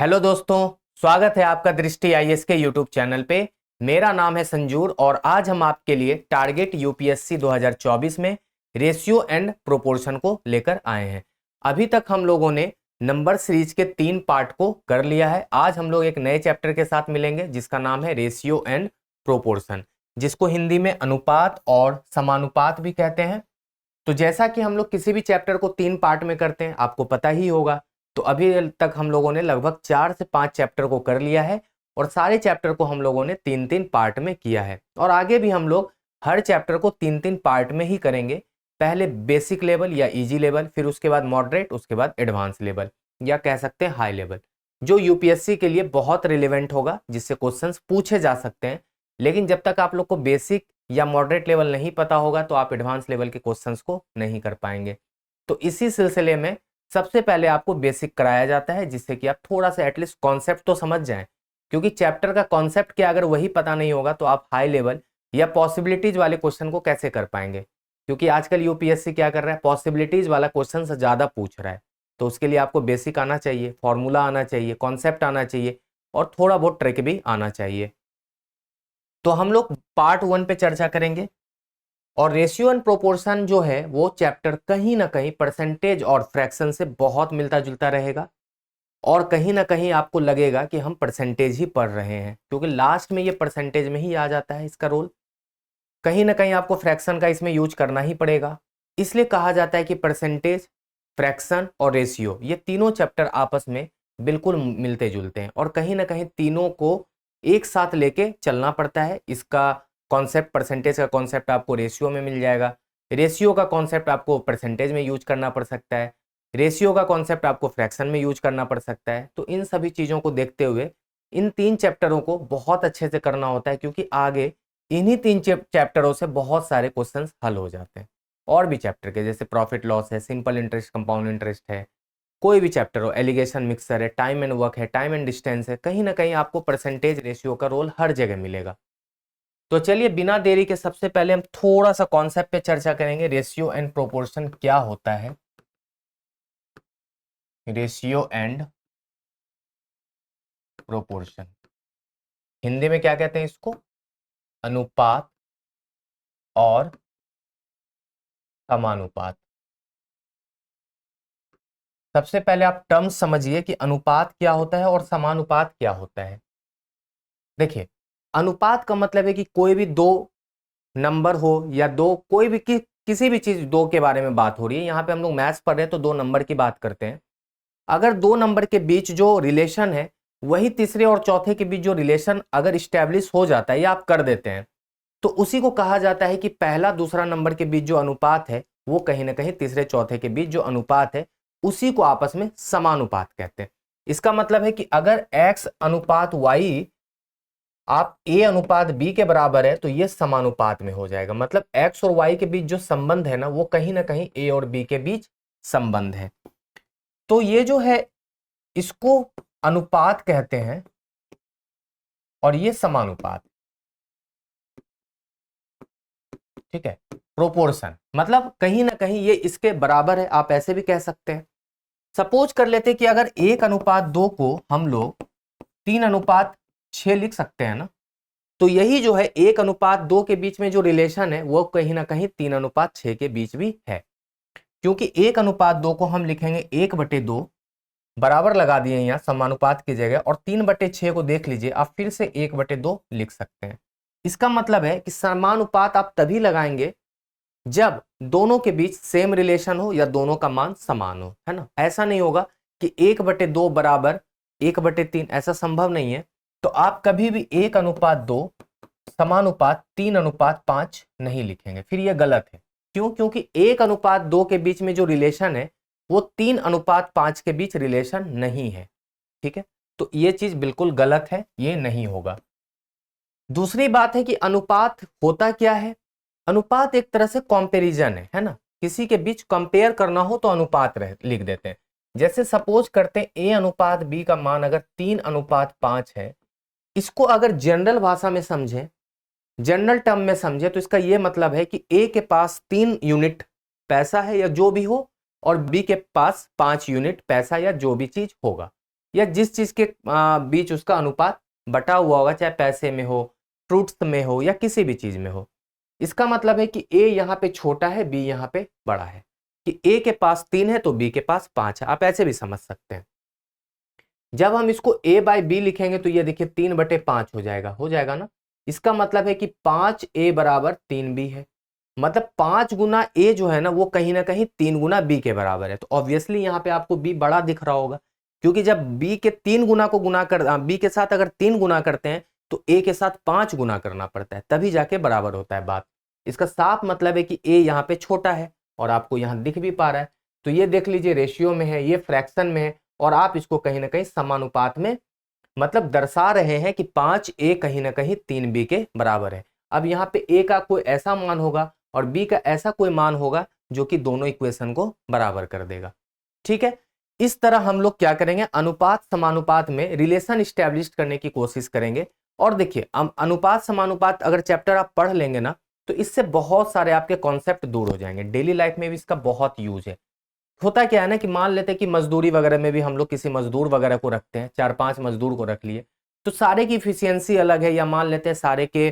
Hello दोस्तों, स्वागत है आपका दृष्टि आईएएस के यूट्यूब चैनल पे। मेरा नाम है संजूर और आज हम आपके लिए टारगेट यूपीएससी 2024 में रेशियो एंड प्रोपोर्शन को लेकर आए हैं। अभी तक हम लोगों ने नंबर सीरीज के 3 पार्ट को कर लिया है। आज हम लोग एक नए चैप्टर के साथ मिलेंगे जिसका नाम है रेशियो एंड प्रोपोर्शन, जिसको हिंदी में अनुपात और समानुपात भी कहते हैं। तो जैसा कि हम लोग किसी भी चैप्टर को 3 पार्ट में करते हैं, आपको पता ही होगा। तो अभी तक हम लोगों ने लगभग 4 से 5 चैप्टर को कर लिया है और सारे चैप्टर को हम लोगों ने 3-3 पार्ट में किया है और आगे भी हम लोग हर चैप्टर को 3-3 पार्ट में ही करेंगे। पहले बेसिक लेवल या इजी लेवल, फिर उसके बाद मॉडरेट, उसके बाद एडवांस लेवल या कह सकते हैं हाई लेवल, जो यूपीएससी के लिए बहुत रिलेवेंट होगा, जिससे क्वेश्चंस पूछे जा सकते हैं। लेकिन जब तक आप लोग को बेसिक या मॉडरेट लेवल नहीं पता होगा तो आप एडवांस लेवल के क्वेश्चंस को नहीं कर पाएंगे। तो इसी सिलसिले में सबसे पहले आपको बेसिक कराया जाता है, जिससे कि आप थोड़ा सा एटलीस्ट कॉन्सेप्ट तो समझ जाएं, क्योंकि चैप्टर का कॉन्सेप्ट क्या अगर वही पता नहीं होगा तो आप हाई लेवल या पॉसिबिलिटीज वाले क्वेश्चन को कैसे कर पाएंगे। क्योंकि आजकल यूपीएससी क्या कर रहा है, पॉसिबिलिटीज वाला क्वेश्चन से ज्यादा पूछ रहा है। तो उसके लिए आपको बेसिक आना चाहिए, फॉर्मूला आना चाहिए, कॉन्सेप्ट आना चाहिए और थोड़ा बहुत ट्रिक भी आना चाहिए। तो हम लोग पार्ट 1 पे चर्चा करेंगे और रेशियो एंड प्रोपोर्शन जो है वो चैप्टर कहीं ना कहीं परसेंटेज और फ्रैक्शन से बहुत मिलता जुलता रहेगा और कहीं ना कहीं आपको लगेगा कि हम परसेंटेज ही पढ़ रहे हैं, क्योंकि लास्ट में ये परसेंटेज में ही आ जाता है इसका रोल। कहीं ना कहीं आपको फ्रैक्शन का इसमें यूज करना ही पड़ेगा। इसलिए कहा जाता है कि परसेंटेज, फ्रैक्शन और रेशियो, ये तीनों चैप्टर आपस में बिल्कुल मिलते जुलते हैं और कहीं ना कहीं तीनों को एक साथ लेके चलना पड़ता है। इसका कॉन्सेप्ट, परसेंटेज का कॉन्सेप्ट आपको रेशियो में मिल जाएगा, रेशियो का कॉन्सेप्ट आपको परसेंटेज में यूज करना पड़ सकता है, रेशियो का कॉन्सेप्ट आपको फ्रैक्शन में यूज करना पड़ सकता है। तो इन सभी चीज़ों को देखते हुए इन 3 चैप्टरों को बहुत अच्छे से करना होता है, क्योंकि आगे इन्हीं 3 चैप्टरों से बहुत सारे क्वेश्चंस हल हो जाते हैं। और भी चैप्टर के जैसे प्रॉफिट लॉस है, सिंपल इंटरेस्ट, कंपाउंड इंटरेस्ट है, कोई भी चैप्टर हो, एलिगेशन मिक्सर है, टाइम एंड वर्क है, टाइम एंड डिस्टेंस है, कहीं ना कहीं आपको परसेंटेज रेशियो का रोल हर जगह मिलेगा। तो चलिए बिना देरी के सबसे पहले हम थोड़ा सा कॉन्सेप्ट पे चर्चा करेंगे। रेशियो एंड प्रोपोर्शन क्या होता है? रेशियो एंड प्रोपोर्शन हिंदी में क्या कहते हैं इसको? अनुपात और समानुपात। सबसे पहले आप टर्म्स समझिए कि अनुपात क्या होता है और समानुपात क्या होता है। देखिए, अनुपात का मतलब है कि कोई भी दो नंबर हो या दो कोई भी किसी भी चीज दो के बारे में बात हो रही है। यहाँ पे हम लोग मैथ्स पढ़ रहे हैं तो 2 नंबर की बात करते हैं। अगर 2 नंबर के बीच जो रिलेशन है वही तीसरे और चौथे के बीच जो रिलेशन अगर इस्टेब्लिश हो जाता है या आप कर देते हैं, तो उसी को कहा जाता है कि पहला दूसरा नंबर के बीच जो अनुपात है वो कहीं ना कहीं तीसरे चौथे के बीच जो अनुपात है उसी को आपस में समानुपात कहते हैं। इसका मतलब है कि अगर x अनुपात y आप a अनुपात b के बराबर है तो ये समानुपात में हो जाएगा। मतलब x और y के बीच जो संबंध है ना, वो कहीं ना कहीं a और b के बीच संबंध है। तो ये जो है इसको अनुपात कहते हैं और ये समानुपात। ठीक है, प्रोपोर्शन मतलब कहीं ना कहीं ये इसके बराबर है, आप ऐसे भी कह सकते हैं। सपोज कर लेते हैं कि अगर 1:2 को हम लोग 3:6 लिख सकते हैं ना, तो यही जो है 1:2 के बीच में जो रिलेशन है वो कहीं ना कहीं 3:6 के बीच भी है। क्योंकि 1:2 को हम लिखेंगे 1/2, बराबर लगा दिए यहाँ समानुपात की जगह, और 3/6 को देख लीजिए आप फिर से 1/2 लिख सकते हैं। इसका मतलब है कि समानुपात आप तभी लगाएंगे जब दोनों के बीच सेम रिलेशन हो या दोनों का मान समान हो, है ना। ऐसा नहीं होगा कि 1/2 बराबर 1/3, ऐसा संभव नहीं है। तो आप कभी भी 1:2 समानुपात 3:5 नहीं लिखेंगे, फिर यह गलत है। क्यों? क्योंकि 1:2 के बीच में जो रिलेशन है वो 3:5 के बीच रिलेशन नहीं है। ठीक है, तो ये चीज बिल्कुल गलत है, ये नहीं होगा। दूसरी बात है कि अनुपात होता क्या है? अनुपात एक तरह से कंपैरिजन है ना। किसी के बीच कंपेयर करना हो तो अनुपात लिख देते हैं। जैसे सपोज करते हैं a अनुपात b का मान अगर 3:5 है, इसको अगर जनरल भाषा में समझे, जनरल टर्म में समझे, तो इसका यह मतलब है कि a के पास 3 यूनिट पैसा है या जो भी हो, और b के पास 5 यूनिट पैसा या जो भी चीज होगा। या जिस चीज के बीच उसका अनुपात बटा हुआ होगा, चाहे पैसे में हो, फ्रूट्स में हो या किसी भी चीज में हो। इसका मतलब है कि ए यहाँ पे छोटा है, बी यहाँ पे बड़ा है, कि ए के पास 3 है तो बी के पास 5 है। आप ऐसे भी समझ सकते हैं। जब हम इसको a बाई बी लिखेंगे तो ये देखिए 3/5 हो जाएगा ना। इसका मतलब है कि 5a बराबर 3b है। मतलब 5 गुना a जो है ना वो कहीं ना कहीं 3 गुना b के बराबर है। तो ऑब्वियसली यहाँ पे आपको b बड़ा दिख रहा होगा, क्योंकि जब b के 3 गुना को गुना कर b के साथ अगर 3 गुना करते हैं तो a के साथ 5 गुना करना पड़ता है, तभी जाके बराबर होता है बात। इसका साफ मतलब है कि a यहाँ पे छोटा है और आपको यहाँ दिख भी पा रहा है। तो ये देख लीजिए रेशियो में है, ये फ्रैक्शन में है, और आप इसको कहीं ना कहीं समानुपात में मतलब दर्शा रहे हैं कि 5a कहीं ना कहीं 3b के बराबर है। अब यहाँ पे a का कोई ऐसा मान होगा और b का ऐसा कोई मान होगा जो कि दोनों इक्वेशन को बराबर कर देगा। ठीक है, इस तरह हम लोग क्या करेंगे, अनुपात समानुपात में रिलेशन स्टैब्लिश करने की कोशिश करेंगे। और देखिए अनुपात समानुपात अगर चैप्टर आप पढ़ लेंगे ना तो इससे बहुत सारे आपके कॉन्सेप्ट दूर हो जाएंगे। डेली लाइफ में भी इसका बहुत यूज है। होता क्या है ना कि मान लेते हैं कि मजदूरी वगैरह में भी हम लोग किसी मजदूर वगैरह को रखते हैं, 4-5 मजदूर को रख लिए, तो सारे की इफिशियंसी अलग है, या मान लेते हैं सारे के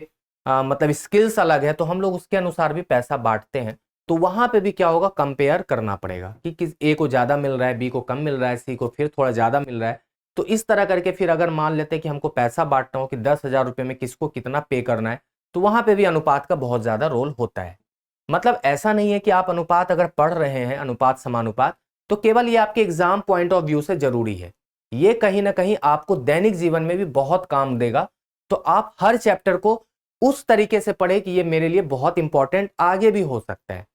मतलब स्किल्स अलग है, तो हम लोग उसके अनुसार भी पैसा बांटते हैं। तो वहां पे भी क्या होगा, कंपेयर करना पड़ेगा कि किस ए को ज्यादा मिल रहा है, बी को कम मिल रहा है, सी को फिर थोड़ा ज्यादा मिल रहा है। तो इस तरह करके फिर अगर मान लेते हैं कि हमको पैसा बांटना हो कि 10,000 रुपये में किसको कितना पे करना है, तो वहां पे भी अनुपात का बहुत ज्यादा रोल होता है। मतलब ऐसा नहीं है कि आप अनुपात अगर पढ़ रहे हैं, अनुपात समानुपात, तो केवल ये आपके एग्जाम पॉइंट ऑफ व्यू से जरूरी है। ये कहीं ना कहीं आपको दैनिक जीवन में भी बहुत काम देगा। तो आप हर चैप्टर को उस तरीके से पढ़े कि ये मेरे लिए बहुत इंपॉर्टेंट आगे भी हो सकता है।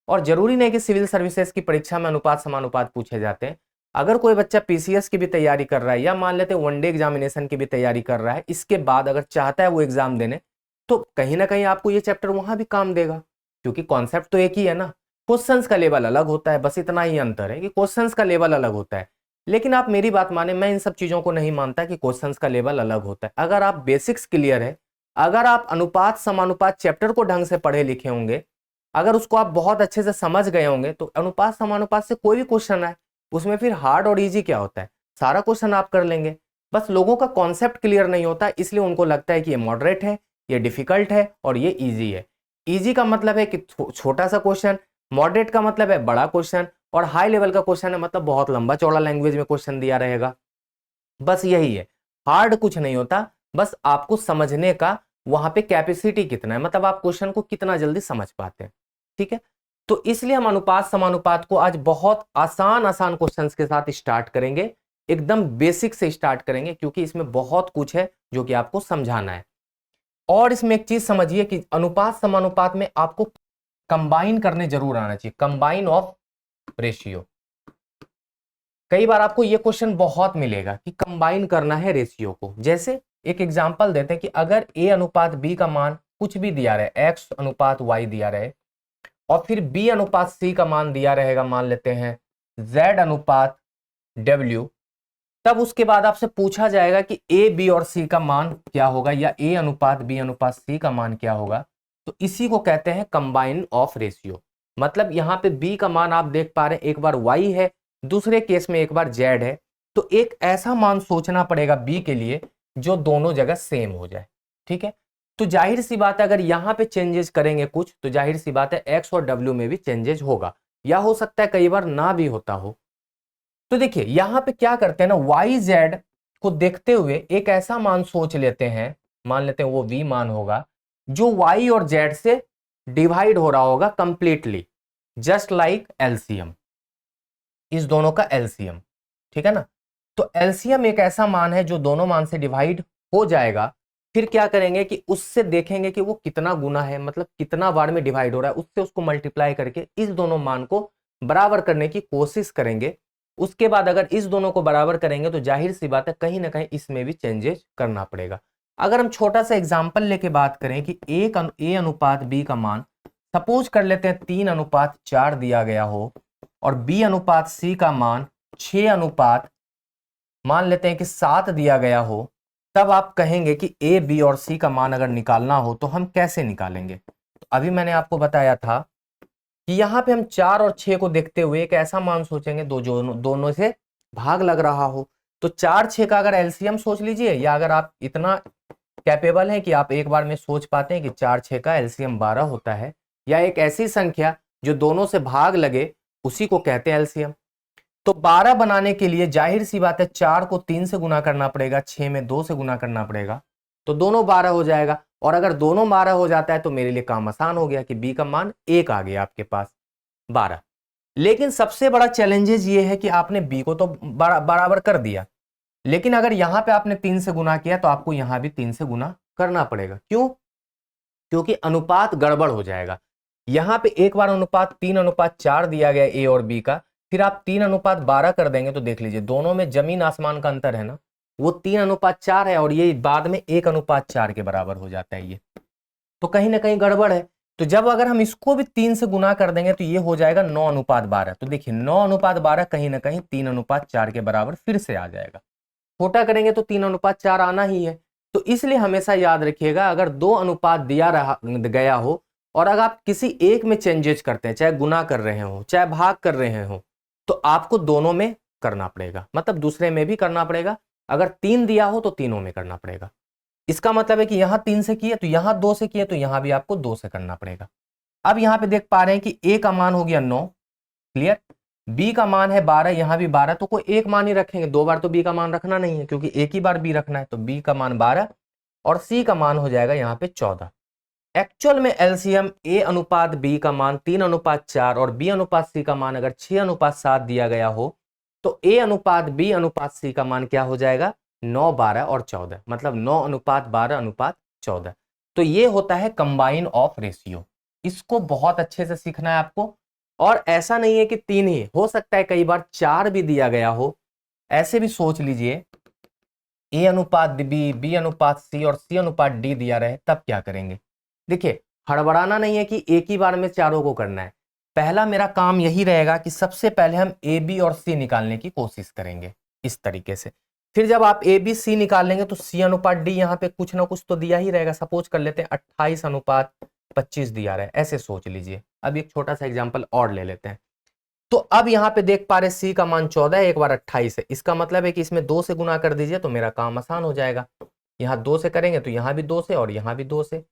और जरूरी नहीं कि सिविल सर्विसेज की परीक्षा में अनुपात समानुपात पूछे जाते हैं। अगर कोई बच्चा पीसीएस की भी तैयारी कर रहा है, या मान लेते हैं वनडे एग्जामिनेशन की भी तैयारी कर रहा है, इसके बाद अगर चाहता है वो एग्जाम देने, तो कहीं ना कहीं आपको ये चैप्टर वहां भी काम देगा, क्योंकि कॉन्सेप्ट तो एक ही है ना। क्वेश्चंस का लेवल अलग होता है, बस इतना ही अंतर है कि क्वेश्चंस का लेवल अलग होता है। लेकिन आप मेरी बात माने, मैं इन सब चीजों को नहीं मानता कि क्वेश्चंस का लेवल अलग होता है। अगर आप बेसिक्स क्लियर है, अगर आप अनुपात समानुपात चैप्टर को ढंग से पढ़े लिखे होंगे, अगर उसको आप बहुत अच्छे से समझ गए होंगे, तो अनुपात समानुपात से कोई भी क्वेश्चन आए उसमें फिर हार्ड और इजी क्या होता है, सारा क्वेश्चन आप कर लेंगे। बस लोगों का कॉन्सेप्ट क्लियर नहीं होता, इसलिए उनको लगता है कि ये मॉडरेट है, ये डिफिकल्ट है और ये इजी है। इजी का मतलब है कि छोटा सा क्वेश्चन, मॉडरेट का मतलब है बड़ा क्वेश्चन, और हाई लेवल का क्वेश्चन है मतलब बहुत लंबा चौड़ा लैंग्वेज में क्वेश्चन दिया रहेगा। बस यही है, हार्ड कुछ नहीं होता। बस आपको समझने का वहां पे कैपेसिटी कितना है, मतलब आप क्वेश्चन को कितना जल्दी समझ पाते हैं। ठीक है, तो इसलिए हम अनुपात समानुपात को आज बहुत आसान आसान क्वेश्चंस के साथ स्टार्ट करेंगे, एकदम बेसिक से स्टार्ट करेंगे, क्योंकि इसमें बहुत कुछ है जो कि आपको समझाना है। और इसमें एक चीज समझिए कि अनुपात समानुपात में आपको कंबाइन करने जरूर आना चाहिए, कंबाइन ऑफ रेशियो। कई बार आपको ये क्वेश्चन बहुत मिलेगा कि कंबाइन करना है रेशियो को। जैसे एक एग्जांपल देते हैं कि अगर a अनुपात b का मान कुछ भी दिया रहे, x अनुपात y दिया रहे, और फिर b अनुपात c का मान दिया रहेगा, मान लेते हैं z अनुपात w, तब उसके बाद आपसे पूछा जाएगा कि a b और c का मान क्या होगा, या a अनुपात b अनुपात c का मान क्या होगा। तो इसी को कहते हैं कंबाइन ऑफ रेशियो। मतलब यहाँ पे b का मान आप देख पा रहे हैं, एक बार y है, दूसरे केस में एक बार z है। तो एक ऐसा मान सोचना पड़ेगा b के लिए जो दोनों जगह सेम हो जाए। ठीक है, तो जाहिर सी बात है अगर यहाँ पे चेंजेस करेंगे कुछ, तो जाहिर सी बात है x और w में भी चेंजेस होगा, या हो सकता है कई बार ना भी होता हो। तो देखिए यहां पे क्या करते हैं ना, वाई जेड को देखते हुए एक ऐसा मान सोच लेते हैं, मान लेते हैं वो v मान होगा जो y और z से डिवाइड हो रहा होगा कंप्लीटली, जस्ट लाइक एलसीएम, इस दोनों का एलसीएम। ठीक है ना, तो एलसीएम एक ऐसा मान है जो दोनों मान से डिवाइड हो जाएगा। फिर क्या करेंगे कि उससे देखेंगे कि वो कितना गुना है, मतलब कितना बार में डिवाइड हो रहा है, उससे उसको मल्टीप्लाई करके इस दोनों मान को बराबर करने की कोशिश करेंगे। उसके बाद अगर इस दोनों को बराबर करेंगे तो जाहिर सी बात है कहीं ना कहीं इसमें भी चेंजेस करना पड़ेगा। अगर हम छोटा सा एग्जाम्पल लेके बात करें कि ए अनुपात बी का मान सपोज कर लेते हैं 3:4 दिया गया हो, और बी अनुपात सी का मान 6 मान लेते हैं कि 7 दिया गया हो, तब आप कहेंगे कि ए बी और सी का मान अगर निकालना हो तो हम कैसे निकालेंगे। तो अभी मैंने आपको बताया था कि यहाँ पे हम 4 और 6 को देखते हुए एक ऐसा मान सोचेंगे दोनों से भाग लग रहा हो। तो 4 6 का अगर एलसीएम सोच लीजिए, या अगर आप इतना कैपेबल हैं कि आप एक बार में सोच पाते हैं कि 4 6 का एलसीएम 12 होता है, या एक ऐसी संख्या जो दोनों से भाग लगे, उसी को कहते हैं एलसीएम। तो 12 बनाने के लिए जाहिर सी बात है 4 को 3 से गुना करना पड़ेगा, 6 में 2 से गुना करना पड़ेगा, तो दोनों 12 हो जाएगा। और अगर दोनों 12 हो जाता है तो मेरे लिए काम आसान हो गया कि बी का मान 1 आ गया आपके पास 12। लेकिन सबसे बड़ा चैलेंजेस ये है कि आपने बी को तो बराबर कर दिया, लेकिन अगर यहां पे आपने 3 से गुना किया तो आपको यहां भी 3 से गुना करना पड़ेगा। क्यों? क्योंकि अनुपात गड़बड़ हो जाएगा। यहां पे एक बार अनुपात 3:4 दिया गया ए और बी का, फिर आप 3:12 कर देंगे तो देख लीजिए दोनों में जमीन आसमान का अंतर है ना। वो 3:4 है और ये बाद में 1:4 के बराबर हो जाता है ये, तो कहीं ना कहीं गड़बड़ है। तो जब अगर हम इसको भी 3 से गुना कर देंगे तो ये हो जाएगा 9:12। तो देखिए 9:12 कहीं ना कहीं 3:4 के बराबर फिर से आ जाएगा। छोटा करेंगे तो 3:4 आना ही है। तो इसलिए हमेशा याद रखिएगा, अगर 2 अनुपात दिया गया हो और अगर आप किसी एक में चेंजेस करते हैं, चाहे गुना कर रहे हो चाहे भाग कर रहे हो, तो आपको दोनों में करना पड़ेगा, मतलब दूसरे में भी करना पड़ेगा। अगर 3 दिया हो तो तीनों में करना पड़ेगा। इसका मतलब है कि यहां 3 से किए तो यहां 2 से किए, तो यहां भी आपको 2 से करना पड़ेगा। अब यहां पे देख पा रहे हैं कि ए का मान हो गया 9, क्लियर। बी का मान है 12, यहां भी 12, तो कोई एक मान ही रखेंगे, 2 बार तो बी का मान रखना नहीं है क्योंकि एक ही बार बी रखना है। तो बी का मान 12 और सी का मान हो जाएगा यहां पे 14। एक्चुअल में एलसीएम ए अनुपात बी का मान 3:4 और बी अनुपात सी का मान अगर 6:7 दिया गया हो, तो ए अनुपात बी अनुपात सी का मान क्या हो जाएगा? 9 12 और 14, मतलब 9:12:14। तो ये होता है कंबाइन ऑफ रेशियो। इसको बहुत अच्छे से सीखना है आपको। और ऐसा नहीं है कि 3 ही हो सकता है, कई बार 4 भी दिया गया हो। ऐसे भी सोच लीजिए ए अनुपात बी, बी अनुपात सी और सी अनुपात डी दिया रहे, तब क्या करेंगे? देखिए हड़बड़ाना नहीं है कि एक ही बार में चारों को करना है। पहला मेरा काम यही रहेगा कि सबसे पहले हम ए बी और सी निकालने की कोशिश करेंगे इस तरीके से। फिर जब आप ए बी सी निकाल लेंगे तो सी अनुपात डी यहाँ पे कुछ ना कुछ तो दिया ही रहेगा। सपोज कर लेते हैं 28:25 दिया रहा है, ऐसे सोच लीजिए। अब एक छोटा सा एग्जाम्पल और ले लेते हैं। तो अब यहाँ पे देख पा रहे सी का मान 14 है, एक बार 28 है। इसका मतलब है कि इसमें 2 से गुना कर दीजिए तो मेरा काम आसान हो जाएगा। यहाँ 2 से करेंगे तो यहाँ भी 2 से और यहाँ भी 2 से।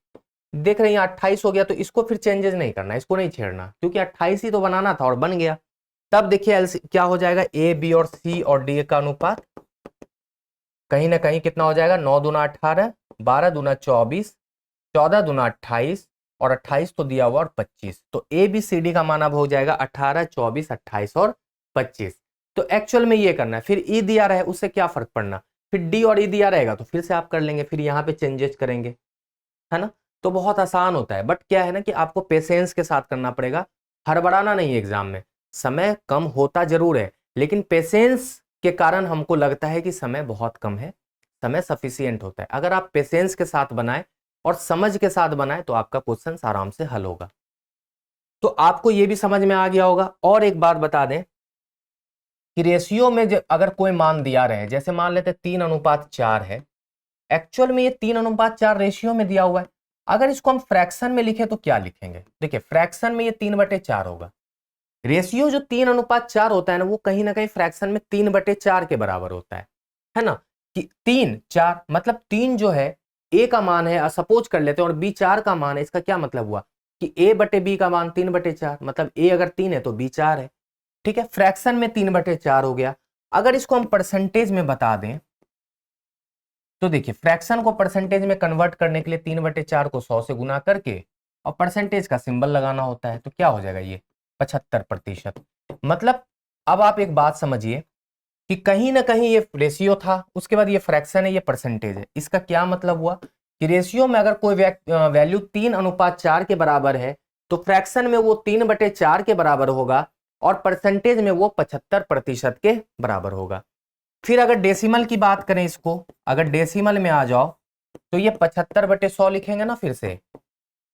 देख रहे हैं 28 हो गया, तो इसको फिर चेंजेस नहीं करना, इसको नहीं छेड़ना, क्योंकि 28 ही तो बनाना था और बन गया। तब देखिए क्या हो जाएगा, ए बी और सी और डी का अनुपात कहीं ना कहीं कितना हो जाएगा? 9 दूना 18, 12 दूना 24, 14 दूना 28 और 28 तो दिया हुआ और 25। तो ए बी सी डी का मान अब हो जाएगा 18, 24, 28 और 25। तो एक्चुअल में ये करना है। फिर ई दिया रहे उससे क्या फर्क पड़ना, फिर डी और ई दिया रहेगा तो फिर से आप कर लेंगे, फिर यहाँ पे चेंजेस करेंगे, है ना। तो बहुत आसान होता है, बट क्या है ना कि आपको पेशेंस के साथ करना पड़ेगा। हड़बड़ाना नहीं है। एग्जाम में समय कम होता जरूर है, लेकिन पेशेंस के कारण हमको लगता है कि समय बहुत कम है, समय सफिशियंट होता है। अगर आप पेशेंस के साथ बनाए और समझ के साथ बनाए तो आपका क्वेश्चन आराम से हल होगा। तो आपको यह भी समझ में आ गया होगा। और एक बात बता दें कि रेशियो में अगर कोई मान दिया रहे, जैसे मान लेते 3:4 है, एक्चुअल में ये 3:4 रेशियो में दिया हुआ है। अगर इसको हम फ्रैक्शन में लिखे तो क्या लिखेंगे? देखिए फ्रैक्शन में ये 3/4 होगा। रेशियो जो 3:4 होता है ना, वो कहीं ना कहीं फ्रैक्शन में 3/4 के बराबर होता है ना। कि 3 4 मतलब 3 जो है ए का मान है, सपोज कर लेते हैं, और बी 4 का मान है। इसका क्या मतलब हुआ कि ए बटे बी का मान 3/4, मतलब ए अगर 3 है तो बी 4 है। ठीक है, फ्रैक्शन में 3/4 हो गया। अगर इसको हम परसेंटेज में बता दें तो देखिए फ्रैक्शन को परसेंटेज में कन्वर्ट करने के लिए 3/4 को 100 से गुना करके और परसेंटेज का सिंबल लगाना होता है। तो क्या हो जाएगा ये 75%। मतलब अब आप एक बात समझिए कि कहीं ना कहीं ये रेशियो था, उसके बाद ये फ्रैक्शन है, ये परसेंटेज है। इसका क्या मतलब हुआ कि रेशियो में अगर कोई वैल्यू 3:4 के बराबर है तो फ्रैक्शन में वो 3/4 के बराबर होगा और परसेंटेज में वो 75% के बराबर होगा। फिर अगर डेसिमल की बात करें, इसको अगर डेसिमल में आ जाओ तो ये 75/100 लिखेंगे ना, फिर से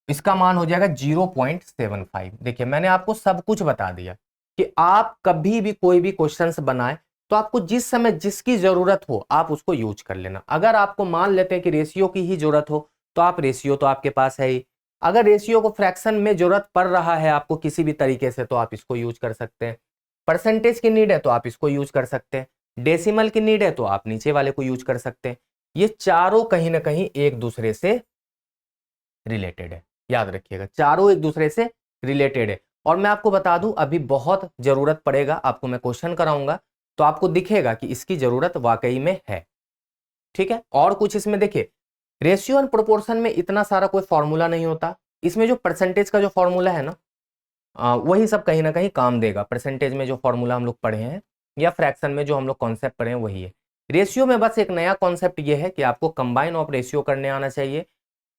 इसका मान हो जाएगा 0.75। देखिए मैंने आपको सब कुछ बता दिया कि आप कभी भी कोई भी क्वेश्चंस बनाए तो आपको जिस समय जिसकी जरूरत हो आप उसको यूज कर लेना। अगर आपको मान लेते हैं कि रेशियो की ही जरूरत हो तो आप रेशियो तो आपके पास है ही। अगर रेशियो को फ्रैक्शन में जरूरत पड़ रहा है आपको किसी भी तरीके से तो आप इसको यूज कर सकते हैं। परसेंटेज की नीड है तो आप इसको यूज कर सकते हैं। डेसिमल की नीड है तो आप नीचे वाले को यूज कर सकते हैं। ये चारों कहीं ना कहीं एक दूसरे से रिलेटेड है, याद रखिएगा, चारों एक दूसरे से रिलेटेड है। और मैं आपको बता दूं, अभी बहुत जरूरत पड़ेगा आपको, मैं क्वेश्चन कराऊंगा तो आपको दिखेगा कि इसकी जरूरत वाकई में है। ठीक है, और कुछ इसमें देखिए, रेशियो एंड प्रोपोर्शन में इतना सारा कोई फॉर्मूला नहीं होता। इसमें जो परसेंटेज का जो फॉर्मूला है ना, वही सब कहीं ना कहीं काम देगा। परसेंटेज में जो फॉर्मूला हम लोग पढ़े हैं या फ्रैक्शन में जो हम लोग कॉन्सेप्ट पढ़े हैं वही है। रेशियो में बस एक नया कॉन्सेप्ट ये है कि आपको कंबाइन ऑफ रेशियो करने आना चाहिए।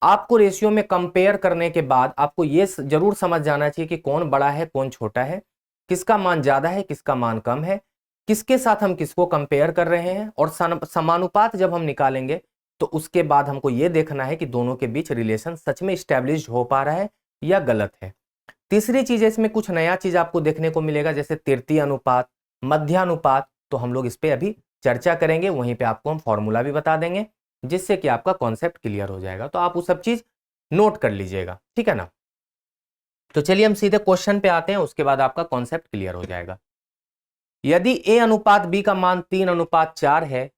आपको रेशियो में कंपेयर करने के बाद आपको ये जरूर समझ जाना चाहिए कि कौन बड़ा है कौन छोटा है, किसका मान ज्यादा है किसका मान कम है, किसके साथ हम किसको कंपेयर कर रहे हैं। और समानुपात जब हम निकालेंगे तो उसके बाद हमको ये देखना है कि दोनों के बीच रिलेशन सच में स्टैब्लिश हो पा रहा है या गलत है। तीसरी चीज है, इसमें कुछ नया चीज आपको देखने को मिलेगा, जैसे तृतीय अनुपात, मध्यानुपात। तो हम लोग इस पे अभी चर्चा करेंगे, वहीं पे आपको हम फॉर्मूला भी बता देंगे जिससे कि आपका कॉन्सेप्ट क्लियर हो जाएगा। तो आप वो सब चीज नोट कर लीजिएगा, ठीक है ना। तो चलिए हम सीधे क्वेश्चन पे आते हैं, उसके बाद आपका कॉन्सेप्ट क्लियर हो जाएगा। यदि a अनुपात b का मान 3:4 है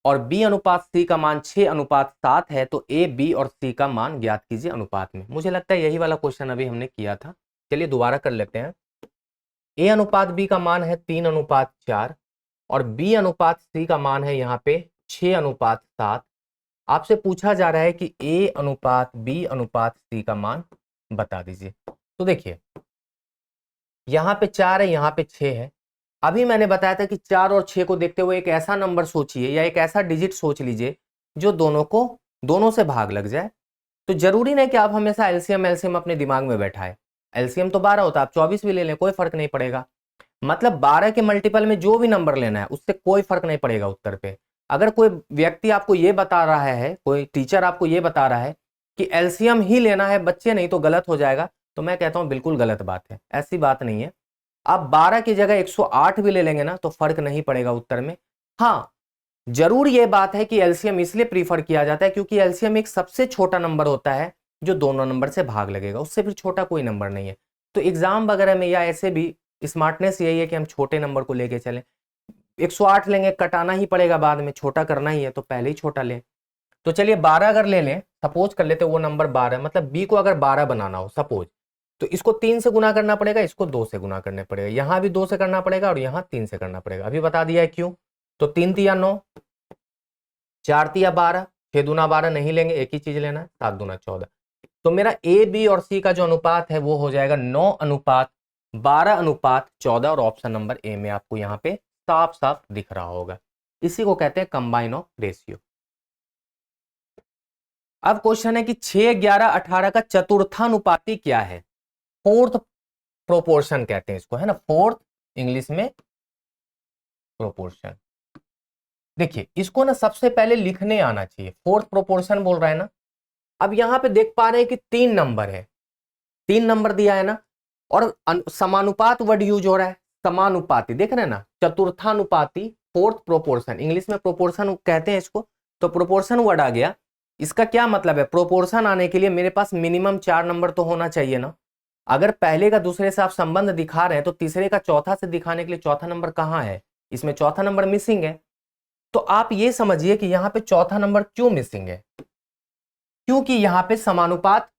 और b अनुपात c का मान 6:7 है तो a b और c का मान ज्ञात कीजिए अनुपात में। मुझे लगता है यही वाला क्वेश्चन अभी हमने किया था, चलिए दोबारा कर लेते हैं। a अनुपात b का मान है 3:4 और b अनुपात c का मान है यहाँ पे 6:7। आपसे पूछा जा रहा है कि a अनुपात b अनुपात c का मान बता दीजिए। तो देखिए, यहाँ पे 4 है, यहाँ पे 6 है। अभी मैंने बताया था कि 4 और 6 को देखते हुए एक ऐसा नंबर सोचिए या एक ऐसा डिजिट सोच लीजिए जो दोनों से भाग लग जाए। तो जरूरी नहीं कि आप हमेशा एलसीएम एलसीएम अपने दिमाग में बैठाए। एलसीएम तो 12 होता है, आप 24 भी ले लें, कोई फर्क नहीं पड़ेगा। मतलब 12 के मल्टीपल में जो भी नंबर लेना है उससे कोई फर्क नहीं पड़ेगा उत्तर पे। अगर कोई व्यक्ति आपको ये बता रहा है, कोई टीचर आपको ये बता रहा है कि एलसीएम ही लेना है बच्चे, नहीं तो गलत हो जाएगा, तो मैं कहता हूं बिल्कुल गलत बात है, ऐसी बात नहीं है। आप 12 की जगह 108 भी ले लेंगे ना तो फर्क नहीं पड़ेगा उत्तर में। हाँ, जरूर यह बात है कि एलसीएम इसलिए प्रीफर किया जाता है क्योंकि एलसीएम एक सबसे छोटा नंबर होता है जो दोनों नंबर से भाग लगेगा, उससे फिर छोटा कोई नंबर नहीं है। तो एग्जाम वगैरह में या ऐसे भी स्मार्टनेस यही है कि हम छोटे नंबर को लेके चलें। 108 लेंगे, कटाना ही पड़ेगा बाद में, छोटा करना ही है तो पहले ही छोटा लें। तो चलिए 12 अगर ले लें, सपोज कर लेते वो नंबर 12, मतलब बी को अगर 12 बनाना हो सपोज, तो इसको 3 से गुना करना पड़ेगा, इसको 2 से गुना करना पड़ेगा, यहां भी 2 से करना पड़ेगा और यहां 3 से करना पड़ेगा। अभी बता दिया है क्यों। तो 3 तिया 9, 4 तिया 12, 6 दूना 12 नहीं लेंगे, एक ही चीज लेना है, 7 दूना 14। तो मेरा ए बी और सी का जो अनुपात है वो हो जाएगा 9:12:14 और ऑप्शन नंबर ए में आपको यहाँ पे साफ साफ दिख रहा होगा। इसी को कहते हैं कंबाइन ऑफ रेशियो। अब क्वेश्चन है कि 6, 11, 18 का चतुर्थानुपाती क्या है। फोर्थ प्रोपोर्शन कहते हैं इसको, है ना, फोर्थ इंग्लिश में प्रोपोर्शन। देखिए इसको ना सबसे पहले लिखने आना चाहिए, फोर्थ प्रोपोर्शन बोल रहा है ना। अब यहां पे देख पा रहे हैं कि 3 नंबर है, 3 नंबर दिया है ना, और समानुपात वर्ड यूज हो रहा है, समानुपाती, देख रहे हैं ना, चतुर्थानुपाती फोर्थ प्रोपोर्शन, इंग्लिश में प्रोपोर्शन कहते हैं इसको। तो प्रोपोर्शन वर्ड आ गया, इसका क्या मतलब है, प्रोपोर्शन आने के लिए मेरे पास मिनिमम 4 नंबर तो होना चाहिए ना। अगर पहले का दूसरे से आप संबंध दिखा रहे हैं तो तीसरे का चौथा से दिखाने के लिए चौथा नंबर कहां है, इसमें चौथा नंबर मिसिंग है। तो आप ये समझिए कि यहां पे चौथा नंबर क्यों मिसिंग है, क्योंकि यहां पे समानुपात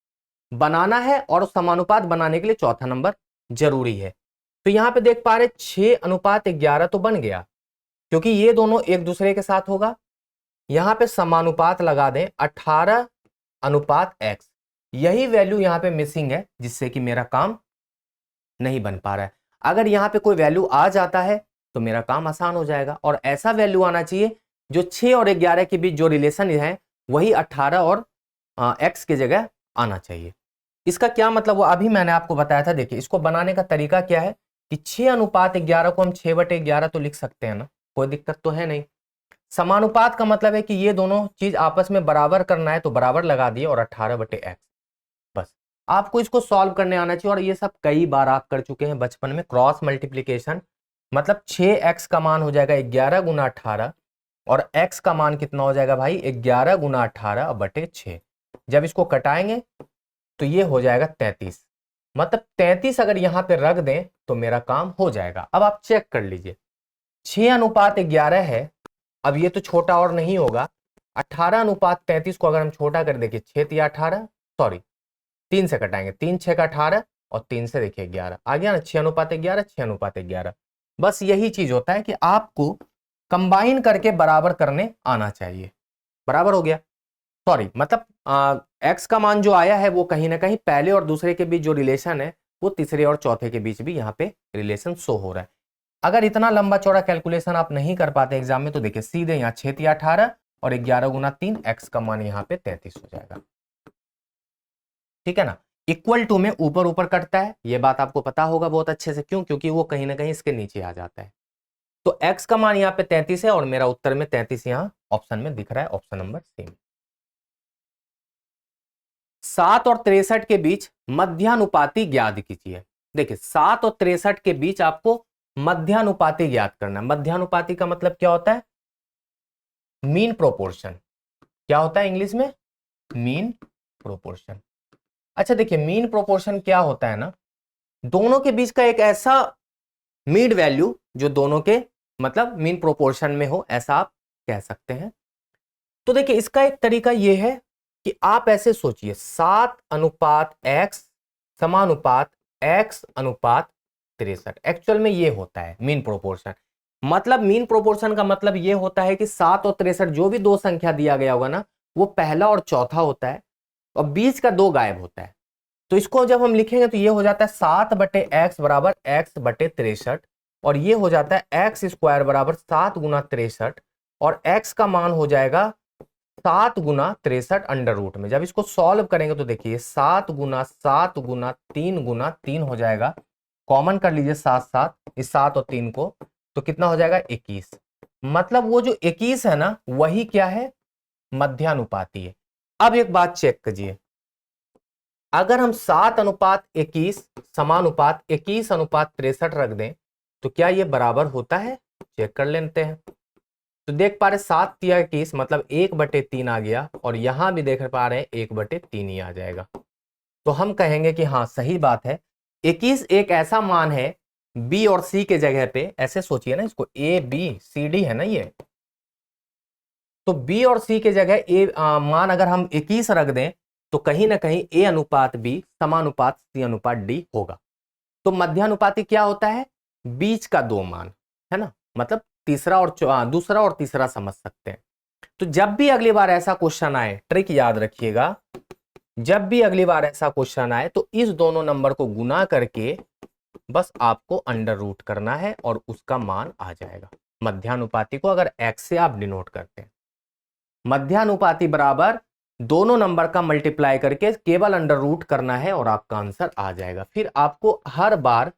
बनाना है और समानुपात बनाने के लिए चौथा नंबर जरूरी है। तो यहां पे देख पा रहे 6:11 तो बन गया क्योंकि ये दोनों एक दूसरे के साथ होगा। यहां पे समानुपात लगा दें 18:x, यही वैल्यू यहां पे मिसिंग है जिससे कि मेरा काम नहीं बन पा रहा है। अगर यहां पे कोई वैल्यू आ जाता है तो मेरा काम आसान हो जाएगा, और ऐसा वैल्यू आना चाहिए जो 6 और 11 के बीच जो रिलेशन है वही 18 और x की जगह आना चाहिए। इसका क्या मतलब, वो अभी मैंने आपको बताया था। देखिए इसको बनाने का तरीका क्या है कि 6:11 को हम 6/11 तो लिख सकते हैं ना, कोई दिक्कत तो है नहीं। समानुपात का मतलब है कि ये दोनों चीज आपस में बराबर करना है तो बराबर लगा दिए और 18/x। बस आपको इसको सॉल्व करने आना चाहिए, और ये सब कई बार आप कर चुके हैं बचपन में, क्रॉस मल्टीप्लीकेशन। मतलब 6x का मान हो जाएगा 11 गुना 18 और x का मान कितना हो जाएगा भाई, 11 गुना 18/6। जब इसको कटाएंगे तो ये हो जाएगा 33। मतलब 33 अगर यहां पे रख दें तो मेरा काम हो जाएगा। अब आप चेक कर लीजिए, 6:11 है। अब ये तो छोटा और नहीं होगा। 18:33 को अगर हम छोटा कर देखिए, 6 या 18, सॉरी 3 से कटाएंगे, 3 6 का 18 और 3 से देखिए 11 आ गया ना, 6:11, 6:11। बस यही चीज होता है कि आपको कंबाइन करके बराबर करने आना चाहिए। बराबर हो गया, सॉरी मतलब एक्स का मान जो आया है वो कहीं ना कहीं पहले और दूसरे के बीच जो रिलेशन है वो तीसरे और चौथे के बीच भी यहाँ पे रिलेशन शो हो रहा है। अगर इतना लंबा चौड़ा कैलकुलेशन आप नहीं कर पाते एग्जाम में तो देखिए सीधे यहाँ 6 या 18 और 11 गुना 3, एक्स का मान यहाँ पे 33 हो जाएगा। ठीक है ना, इक्वल टू में ऊपर ऊपर कटता है, ये बात आपको पता होगा बहुत अच्छे से। क्यों? क्योंकि वो कहीं ना कहीं इसके नीचे आ जाता है। तो x का मान यहाँ पे 33 है और मेरा उत्तर में 33 यहाँ ऑप्शन में दिख रहा है, ऑप्शन नंबर सी। 7 और 63 के बीच मध्यानुपाती ज्ञात कीजिए। देखिए 7 और 63 के बीच आपको मध्यानुपाती ज्ञात करना है। मध्यानुपाती का मतलब क्या होता है? Mean proportion. क्या होता है इंग्लिश में? Mean proportion. अच्छा देखिए, मीन प्रोपोर्शन क्या होता है ना, दोनों के बीच का एक ऐसा मीड वैल्यू जो दोनों के मतलब मीन प्रोपोर्शन में हो, ऐसा आप कह सकते हैं। तो देखिए इसका एक तरीका यह है कि आप ऐसे सोचिए 7:x समानुपात x:63। एक्चुअल में ये होता है मीन प्रोपोर्शन। मतलब मीन प्रोपोर्शन का मतलब ये होता है कि 7 और 63 जो भी दो संख्या दिया गया होगा ना, वो पहला और चौथा होता है और बीच का 2 गायब होता है। तो इसको जब हम लिखेंगे तो ये हो जाता है 7/x बराबर x/63 और ये हो जाता है x² बराबर 7 गुना 63 और x का मान हो जाएगा 7 गुना 63 अंडर रूट में। जब इसको सॉल्व करेंगे तो देखिए 7 गुना 7 गुना 3 गुना 3 हो जाएगा। कॉमन कर लीजिए 7 7, इस 7 और 3 को, तो कितना हो जाएगा 21। मतलब वो जो 21 है ना, वही क्या है? मध्यानुपाती है। अब एक बात चेक कीजिए, अगर हम 7:21 समानुपात 21:63 रख दें तो क्या ये बराबर होता है? चेक कर लेते हैं। तो देख पा रहे 7 या 21 मतलब 1/3 आ गया और यहां भी देख पा रहे हैं 1/3 ही आ जाएगा। तो हम कहेंगे कि हाँ सही बात है, 21 एक ऐसा मान है बी और सी के जगह पे। ऐसे सोचिए ना, इसको ए बी सी डी है ना ये, तो बी और सी के जगह मान अगर हम 21 रख दें तो कहीं ना कहीं ए अनुपात बी समानुपात सी अनुपात डी होगा। तो मध्यानुपाती क्या होता है? बीच का 2 मान, है ना, मतलब दूसरा और तीसरा समझ सकते हैं। तो जब भी अगली बार ऐसा क्वेश्चन आए, ट्रिक याद रखिएगा, जब भी अगली बार ऐसा क्वेश्चन आए तो इस दोनों नंबर को गुना करके बस आपको अंडर रूट करना है और उसका मान आ जाएगा। मध्यानुपाती को अगर एक्स से आप डिनोट करते हैं, मध्यानुपाती बराबर दोनों नंबर का मल्टीप्लाई करके केवल अंडर रूट करना है और आपका आंसर आ जाएगा। फिर आपको हर बार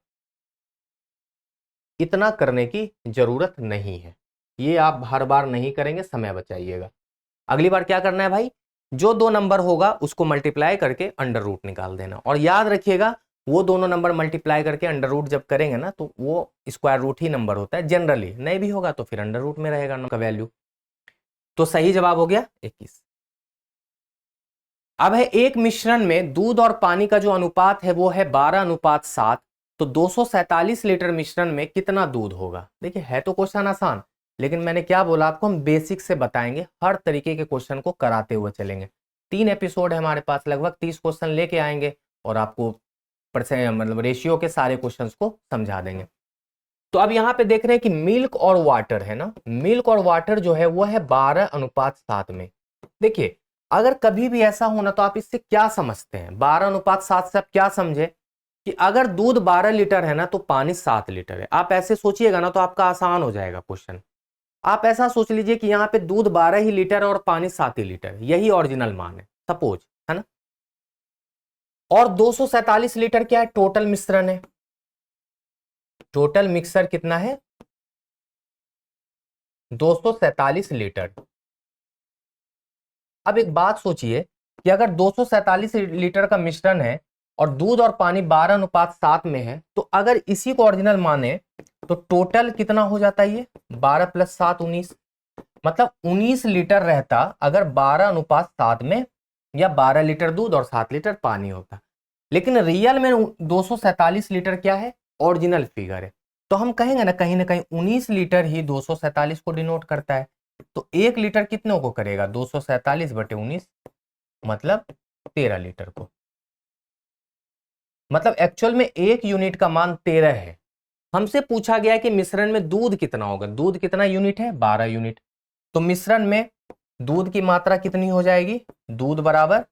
इतना करने की जरूरत नहीं है, ये आप हर बार नहीं करेंगे, समय बचाइएगा। अगली बार क्या करना है भाई, जो 2 नंबर होगा उसको मल्टीप्लाई करके अंडर रूट निकाल देना। और याद रखिएगा वो दोनों नंबर मल्टीप्लाई करके अंडर रूट जब करेंगे ना तो वो स्क्वायर रूट ही नंबर होता है जनरली, नहीं भी होगा तो फिर अंडर रूट में रहेगा का वैल्यू। तो सही जवाब हो गया 21। अब है एक मिश्रण में दूध और पानी का जो अनुपात है वो है 12:7। तो 247 लीटर मिश्रण में कितना दूध होगा? देखिए है तो क्वेश्चन आसान, लेकिन मैंने क्या बोला आपको, हम बेसिक से बताएंगे, हर तरीके के क्वेश्चन को कराते हुए चलेंगे। 3 एपिसोड है हमारे पास, लगभग 30 क्वेश्चन लेके आएंगे और आपको मतलब रेशियो के सारे क्वेश्चंस को समझा देंगे। तो अब यहाँ पे देख रहे हैं कि मिल्क और वाटर है ना, मिल्क और वाटर जो है वो है 12:7 में। देखिए अगर कभी भी ऐसा होना तो आप इससे क्या समझते हैं? 12:7 से आप क्या समझे कि अगर दूध 12 लीटर है ना तो पानी 7 लीटर है। आप ऐसे सोचिएगा ना तो आपका आसान हो जाएगा क्वेश्चन। आप ऐसा सोच लीजिए कि यहाँ पे दूध 12 ही लीटर है और पानी 7 ही लीटर है, यही ओरिजिनल मान है सपोज, है ना। और 247 लीटर क्या है? टोटल मिश्रण है। टोटल मिक्सर कितना है? 247 लीटर। अब एक बात सोचिए कि अगर 247 लीटर का मिश्रण है और दूध और पानी 12:7 में है, तो अगर इसी को ओरिजिनल माने तो टोटल कितना हो जाता है? ये 12 + 7 19, मतलब 19 लीटर रहता अगर 12:7 में, या 12 लीटर दूध और 7 लीटर पानी होता। लेकिन रियल में 247 लीटर क्या है? ओरिजिनल फिगर है। तो हम कहेंगे ना कहीं 19 लीटर ही 247 को डिनोट करता है। तो 1 लीटर कितनों को करेगा? 247 बटे 19, मतलब 13 लीटर को। मतलब एक्चुअल में 1 यूनिट का मान 13 है। हमसे पूछा गया कि मिश्रण में दूध कितना होगा। दूध कितना यूनिट है? 12 यूनिट। तो मिश्रण में दूध की मात्रा कितनी हो जाएगी? दूध बराबर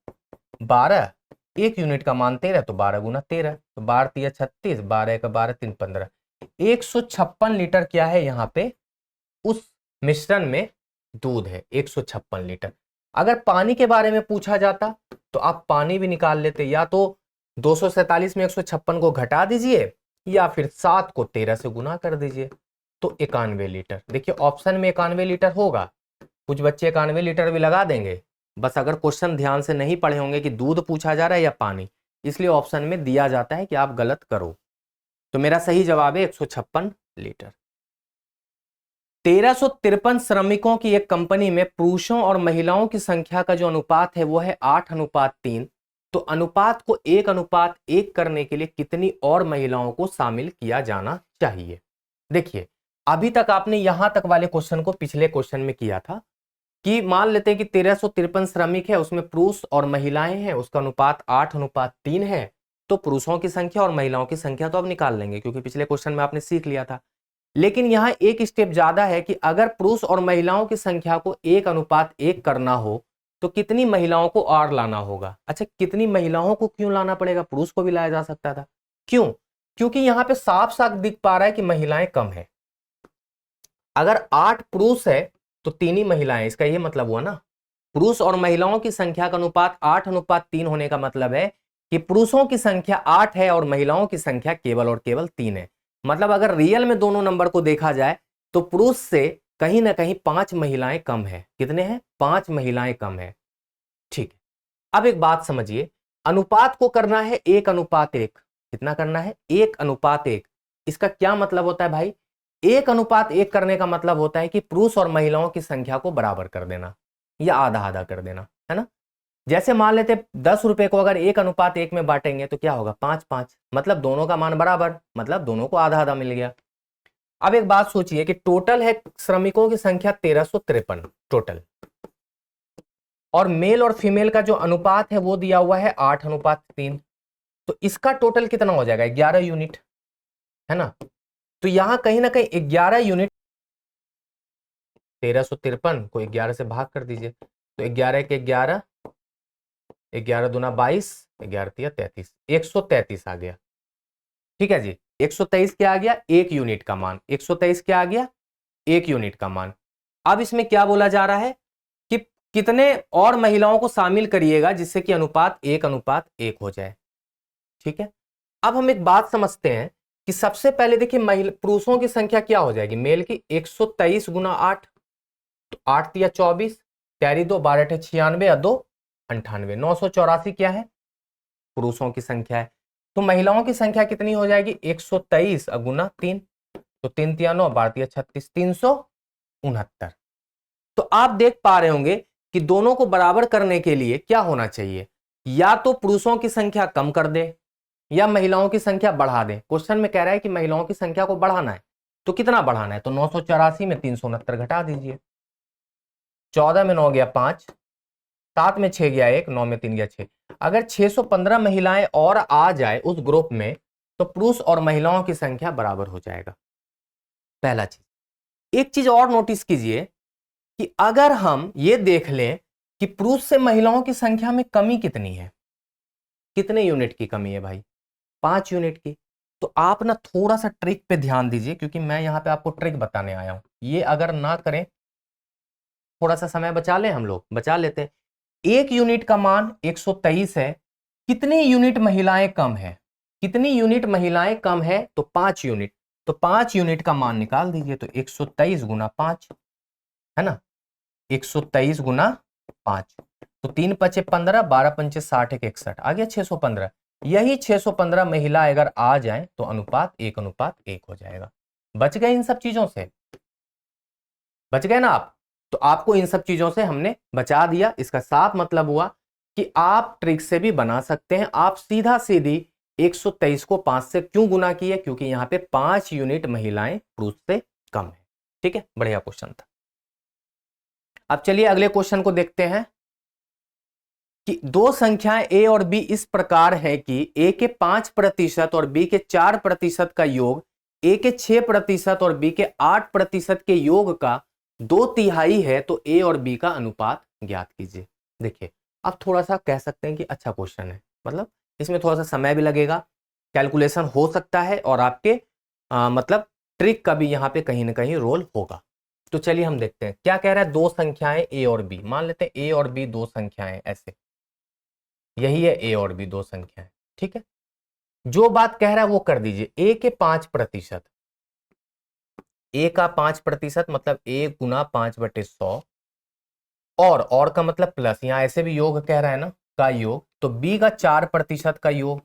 12, 1 यूनिट का मान 13, तो 12 गुना 13, तो 12 तिया 36, 12 का 12 3 15, 156 लीटर क्या है यहाँ पे उस मिश्रण में दूध है, 156 लीटर। अगर पानी के बारे में पूछा जाता तो आप पानी भी निकाल लेते, या तो 247 में 156 को घटा दीजिए या फिर 7 को 13 से गुना कर दीजिए, तो 91 लीटर। देखिए ऑप्शन में 91 लीटर होगा, कुछ बच्चे 91 लीटर भी लगा देंगे, बस अगर क्वेश्चन ध्यान से नहीं पढ़े होंगे कि दूध पूछा जा रहा है या पानी, इसलिए ऑप्शन में दिया जाता है कि आप गलत करो। तो मेरा सही जवाब है 156 लीटर। 1353 श्रमिकों की एक कंपनी में पुरुषों और महिलाओं की संख्या का जो अनुपात है वो है 8:3। तो अनुपात को 1:1 करने के लिए कितनी और महिलाओं को शामिल किया जाना चाहिए? देखिए अभी तक आपने यहां तक वाले क्वेश्चन को पिछले क्वेश्चन में किया था कि मान लेते हैं कि 1353 श्रमिक है, उसमें पुरुष और महिलाएं हैं, उसका अनुपात 8:3 है। तो पुरुषों की संख्या और महिलाओं की संख्या तो अब निकाल लेंगे क्योंकि पिछले क्वेश्चन में आपने सीख लिया था। लेकिन यहां एक स्टेप ज्यादा है कि अगर पुरुष और महिलाओं की संख्या को 1:1 करना हो तो कितनी महिलाओं को और लाना होगा? अच्छा कितनी महिलाओं को क्यों लाना पड़ेगा? पुरुष को भी लाया जा सकता था। क्यों? क्योंकि यहां पे साफ साफ दिख पा रहा है कि महिलाएं कम है। अगर 8 पुरुष है तो 3 ही महिलाएं, इसका ये मतलब हुआ ना। पुरुष और महिलाओं की संख्या का अनुपात 8:3 होने का मतलब है कि पुरुषों की संख्या 8 है और महिलाओं की संख्या केवल और केवल 3 है। मतलब अगर रियल में दोनों नंबर को देखा जाए तो पुरुष से कहीं ना कहीं 5 महिलाएं कम है। कितने हैं? 5 महिलाएं कम है। ठीक है, अब एक बात समझिए, अनुपात को करना है 1:1। कितना करना है? 1:1। इसका क्या मतलब होता है भाई? 1:1 करने का मतलब होता है कि पुरुष और महिलाओं की संख्या को बराबर कर देना या आधा आधा कर देना, है ना। जैसे मान लेते 10 रुपए को अगर 1:1 में बांटेंगे तो क्या होगा? 5-5, मतलब दोनों का मान बराबर, मतलब दोनों को आधा आधा मिल गया। अब एक बात सोचिए कि टोटल है श्रमिकों की संख्या 1353 टोटल, और मेल और फीमेल का जो अनुपात है वो दिया हुआ है 8:3। तो इसका टोटल कितना हो जाएगा? 11 यूनिट, है ना। तो यहां कहीं ना कहीं 11 यूनिट, 1353 को 11 से भाग कर दीजिए, तो 11 के 11, 11 दूना 22, 11 तिया 33, 133 आ गया। ठीक है जी, 123 क्या आ गया? 1 यूनिट का मान। 123 क्या आ गया? 1 यूनिट का मान। अब इसमें क्या बोला जा रहा है कि कितने और महिलाओं को शामिल करिएगा जिससे कि अनुपात 1:1 हो जाए। ठीक है, अब हम एक बात समझते हैं कि सबसे पहले देखिए महिला पुरुषों की संख्या क्या हो जाएगी मेल की? 123 गुना 8, तो 8 तिया 24, कैरी 2, 12 96 या 2 98, 984 क्या है? पुरुषों की संख्या है। तो महिलाओं की संख्या कितनी हो जाएगी? 123 गुना 3, तो 3 तिया 9, 12 तिया 36, 369। तो आप देख पा रहे होंगे कि दोनों को बराबर करने के लिए क्या होना चाहिए? या तो पुरुषों की संख्या कम कर दे या महिलाओं की संख्या बढ़ा दे। क्वेश्चन में कह रहा है कि महिलाओं की संख्या को बढ़ाना है, तो कितना बढ़ाना है? तो 984 में 369 घटा दीजिए। 14 में 9 गया 5, 7 में 6 गया 1, 9 में 3 गया 6। अगर 615 महिलाएं और आ जाए उस ग्रुप में तो पुरुष और महिलाओं की संख्या बराबर हो जाएगा। पहला चीज। एक चीज और नोटिस कीजिए कि अगर हम ये देख लें कि पुरुष से महिलाओं की संख्या में कमी कितनी है, कितने यूनिट की कमी है भाई? 5 यूनिट की। तो आप ना थोड़ा सा ट्रिक पे ध्यान दीजिए क्योंकि मैं यहां पे आपको ट्रिक बताने आया हूं। ये अगर ना करें, थोड़ा सा समय बचा लें, हम लोग बचा लेते हैं। 1 यूनिट का मान 123 है, कितनी यूनिट महिलाएं कम है? कितनी यूनिट महिलाएं कम है? तो 5 यूनिट। तो 5 यूनिट का मान निकाल दीजिए, तो 123 गुना 5, है ना। 123 गुना 5, तो 3 पचे 15, 12 पंचे 60, 61 आ गया 615। यही 615 महिला अगर आ जाए तो अनुपात 1:1 हो जाएगा। बच गए इन सब चीजों से? बच गए ना आप? तो आपको इन सब चीजों से हमने बचा दिया। इसका साफ मतलब हुआ कि आप ट्रिक से भी बना सकते हैं। आप सीधा सीधी 123 को 5 से क्यों गुना किए? क्योंकि यहाँ पे 5 यूनिट महिलाएं पुरुष से कम है। ठीक है, बढ़िया क्वेश्चन था। अब चलिए अगले क्वेश्चन को देखते हैं कि दो संख्याएं a और b इस प्रकार है कि a के 5% और b के 4% का योग a के 6% और b के 8% के योग का 2/3 है, तो a और b का अनुपात ज्ञात कीजिए। देखिए, अब थोड़ा सा कह सकते हैं कि अच्छा क्वेश्चन है, मतलब इसमें थोड़ा सा समय भी लगेगा, कैलकुलेशन हो सकता है और आपके मतलब ट्रिक का भी यहाँ पे कहीं ना कहीं रोल होगा। तो चलिए हम देखते हैं क्या कह रहा है। दो संख्याएं a और b, मान लेते हैं a और b दो संख्याएं, ऐसे यही है a और b दो संख्याएं। ठीक है, जो बात कह रहा है वो कर दीजिए। a के 5%, a का 5% मतलब a गुना 5/100, और का मतलब प्लस, यहां ऐसे भी योग कह रहा है ना, का योग, तो b का 4% का योग।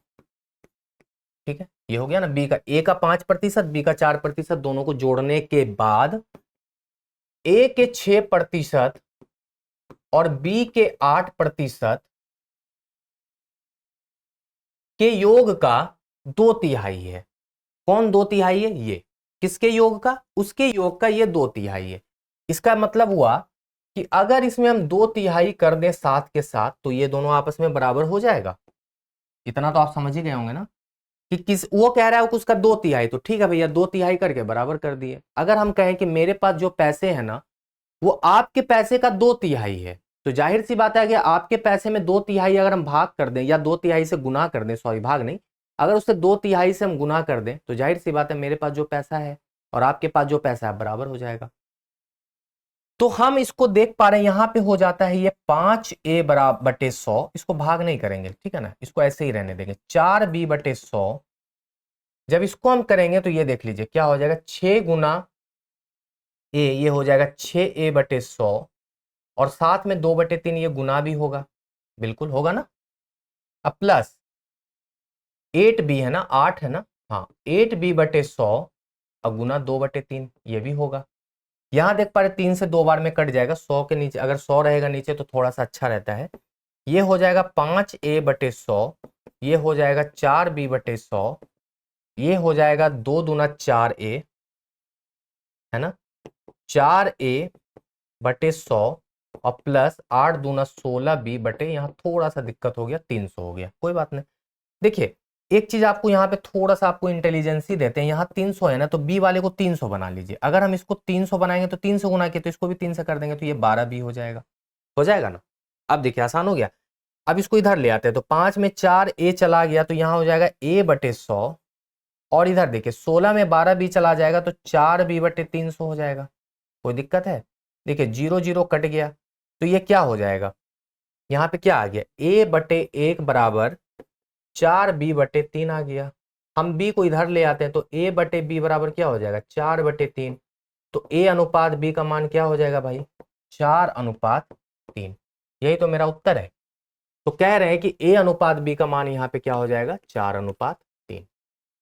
ठीक है, ये हो गया ना, b का, a का 5%, b का 4%, दोनों को जोड़ने के बाद a के 6% और b के 8% के योग का 2/3 है। कौन 2/3 है? ये किसके योग का? उसके योग का ये 2/3 है। इसका मतलब हुआ कि अगर इसमें हम 2/3 कर दें 7 के साथ, तो ये दोनों आपस में बराबर हो जाएगा। इतना तो आप समझ ही गए होंगे ना कि किस, वो कह रहा है उसका 2/3, तो ठीक है भैया 2/3 करके बराबर कर दिए। अगर हम कहें कि मेरे पास जो पैसे है ना वो आपके पैसे का 2/3 है, तो जाहिर सी बात है कि आपके पैसे में 2/3 अगर हम भाग कर दें या 2/3 से गुना कर दें, सॉरी भाग नहीं, अगर उससे 2/3 से हम गुना कर दें, तो जाहिर सी बात है मेरे पास जो पैसा है और आपके पास जो पैसा है बराबर हो जाएगा। तो हम इसको देख पा रहे हैं, यहां पे हो जाता है ये 5a/100, इसको भाग नहीं करेंगे, ठीक है ना, इसको ऐसे ही रहने देंगे। 4b/100, जब इसको हम करेंगे तो ये देख लीजिए क्या हो जाएगा, 6 गुना a, ये हो जाएगा 6a/100, और साथ में 2/3 ये गुना भी होगा, बिल्कुल होगा ना। अब प्लस 8b है ना, 8 है ना, हाँ 8b/100 और गुना 2/3 ये भी होगा। यहां देख पा रहे 3 से 2 बार में कट जाएगा, 100 के नीचे, अगर 100 रहेगा नीचे तो थोड़ा सा अच्छा रहता है। ये हो जाएगा 5a/100, ये हो जाएगा 4b/100, ये हो जाएगा 2 दूना 4a, है ना, 4a/100 और प्लस 8 दूना 16b बटे, यहाँ थोड़ा सा दिक्कत हो गया, 300 हो गया, कोई बात नहीं। देखिए एक चीज आपको यहाँ पे थोड़ा सा आपको इंटेलिजेंसी देते हैं, यहाँ 300 है ना, तो b वाले को 300 बना लीजिए। अगर हम इसको 300 बनाएंगे तो 300 गुना के, तो इसको भी 3 से कर देंगे तो ये 12b हो जाएगा ना। अब देखिए आसान हो गया। अब इसको इधर ले आते हैं, तो 5 में 4a चला गया तो यहाँ हो जाएगा a/100, और इधर देखिए 16 में 12b चला जाएगा तो 4b/300 हो जाएगा। कोई दिक्कत है? देखिए 0 0 कट गया, तो ये क्या हो जाएगा, यहाँ पे क्या आ गया, a/1 बराबर 4b/3 आ गया। हम b को इधर ले आते हैं तो a/b बराबर क्या हो जाएगा, 4/3, तो a अनुपात b का मान क्या हो जाएगा भाई, 4:3। यही तो मेरा उत्तर है। तो कह रहे हैं कि a अनुपात b का मान यहाँ पे क्या हो जाएगा, 4:3।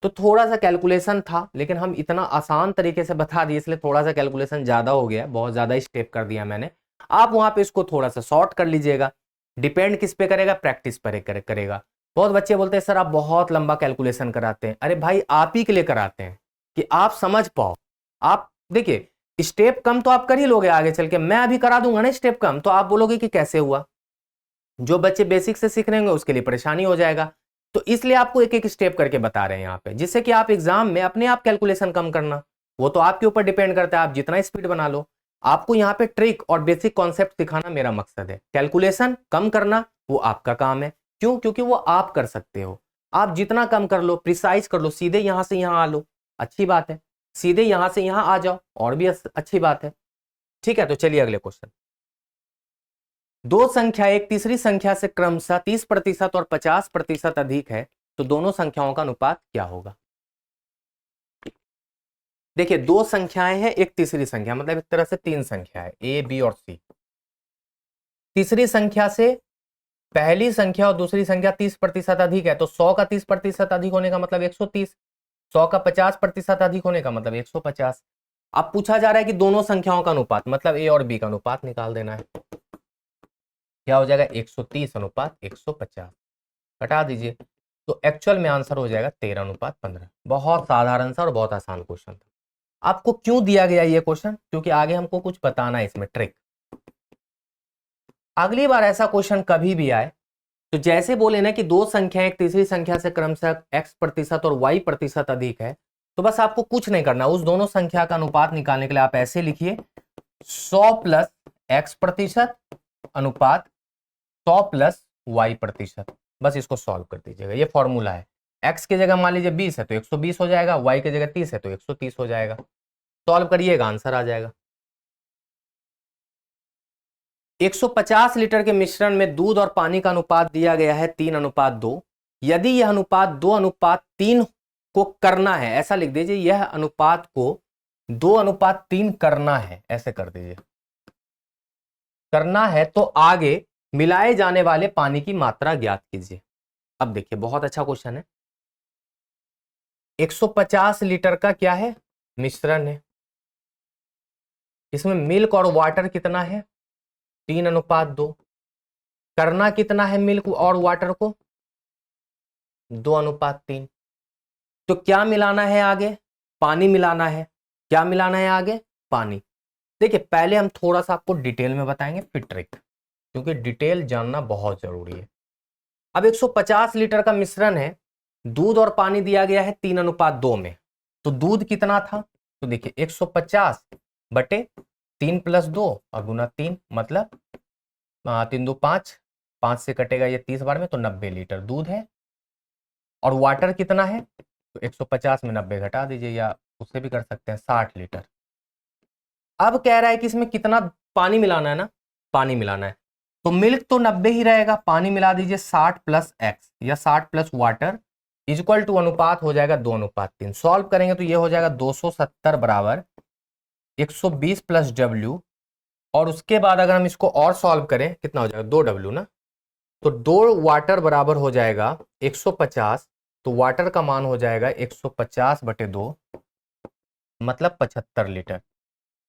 तो थोड़ा सा कैलकुलेशन था, लेकिन हम इतना आसान तरीके से बता दिए, इसलिए थोड़ा सा कैलकुलेशन ज्यादा हो गया, बहुत ज्यादा स्टेप कर दिया मैंने। आप वहां पे इसको थोड़ा सा शॉर्ट कर लीजिएगा। डिपेंड किस पे करेगा, प्रैक्टिस पर करेगा। बहुत बच्चे बोलते हैं सर आप बहुत लंबा कैलकुलेशन कराते हैं। अरे भाई आप ही के लिए कराते हैं कि आप समझ पाओ। आप देखिए स्टेप कम तो आप कर ही लोगे आगे चल के, मैं अभी करा दूंगा ना स्टेप कम, तो आप बोलोगे कि कैसे हुआ। जो बच्चे बेसिक से सीख रहे होंगे उसके लिए परेशानी हो जाएगा। तो इसलिए आपको एक एक स्टेप करके बता रहे हैं यहाँ पे, जिससे कि आप एग्जाम में अपने आप कैलकुलेशन कम करना, वो तो आपके ऊपर डिपेंड करता है, आप जितना स्पीड बना लो। आपको यहाँ पे ट्रिक और बेसिक कॉन्सेप्ट सिखाना मेरा मकसद है। कैलकुलेशन कम करना वो आपका काम है। क्यों? क्योंकि वो आप कर सकते हो। आप जितना कम कर लो, प्रिसाइज कर लो, सीधे यहां से यहां आ लो, अच्छी बात है। सीधे यहां से यहां आ जाओ, और भी अच्छी बात है। ठीक है, तो चलिए अगले क्वेश्चन। दो संख्या एक तीसरी संख्या से क्रमशः 30% और 50% अधिक है, तो दोनों संख्याओं का अनुपात क्या होगा? देखिए दो संख्याएं हैं, एक तीसरी संख्या, मतलब एक तरह से तीन संख्या है, ए बी और सी। तीसरी संख्या से पहली संख्या और दूसरी संख्या 30% अधिक है, तो 100 का 30% अधिक होने का मतलब 130, 100 का 50% अधिक होने का मतलब 150। अब पूछा जा रहा है कि दोनों संख्याओं का अनुपात, मतलब ए और बी का अनुपात निकाल देना है। क्या हो जाएगा, 130 अनुपात 150, घटा दीजिए। तो एक्चुअल में आंसर हो जाएगा 13:15। बहुत साधारण सा और बहुत आसान क्वेश्चन था। आपको क्यों दिया गया ये क्वेश्चन? क्योंकि आगे हमको कुछ बताना है इसमें ट्रिक। अगली बार ऐसा क्वेश्चन कभी भी आए तो जैसे बोले ना कि दो संख्याएं एक तीसरी संख्या से क्रमशः x% और y% अधिक है, तो बस आपको कुछ नहीं करना, उस दोनों संख्या का अनुपात निकालने के लिए आप ऐसे लिखिए 100 प्लस x% अनुपात 100 प्लस y%। बस इसको सॉल्व कर दीजिएगा, ये फॉर्मूला है। x की जगह मान लीजिए 20 है तो 120 हो जाएगा, y की जगह 30 है तो 130 हो जाएगा। सॉल्व करिएगा, आंसर आ जाएगा। 150 लीटर के मिश्रण में दूध और पानी का अनुपात दिया गया है 3:2। यदि यह अनुपात 2:3 को करना है, ऐसा लिख दीजिए, यह अनुपात को 2:3 करना है, ऐसे कर दीजिए, करना है तो आगे मिलाए जाने वाले पानी की मात्रा ज्ञात कीजिए। अब देखिए बहुत अच्छा क्वेश्चन है। 150 लीटर का क्या है? मिश्रण है। इसमें मिल्क और वाटर कितना है? 3:2। करना कितना है मिल्क और वाटर को? 2:3। तो क्या मिलाना है आगे? पानी मिलाना है। क्या मिलाना है आगे? पानी। देखिए पहले हम थोड़ा सा आपको डिटेल में बताएंगे फिर ट्रिक, क्योंकि डिटेल जानना बहुत जरूरी है। अब 150 लीटर का मिश्रण है, दूध और पानी दिया गया है 3:2 में। तो दूध कितना था? तो देखिए 150 बटे 3 + 2 और गुना 3, मतलब 3 2 5, 5 से कटेगा ये 30 बार में, तो 90 लीटर दूध है। और वाटर कितना है? तो 150 में 90 घटा दीजिए, या उससे भी कर सकते हैं, 60 लीटर। अब कह रहा है कि इसमें कितना पानी मिलाना है ना, पानी मिलाना है। तो मिल्क तो 90 ही रहेगा, पानी मिला दीजिए 60 + x या 60 + वाटर इक्वल टू अनुपात हो जाएगा 2:3। सॉल्व करेंगे तो ये हो जाएगा 270 बराबर 120 + w, और उसके बाद अगर हम इसको और सॉल्व करें कितना हो जाएगा 2w ना, तो 2 वाटर बराबर हो जाएगा 150। तो वाटर का मान हो जाएगा 150 बटे 2, मतलब 75 लीटर।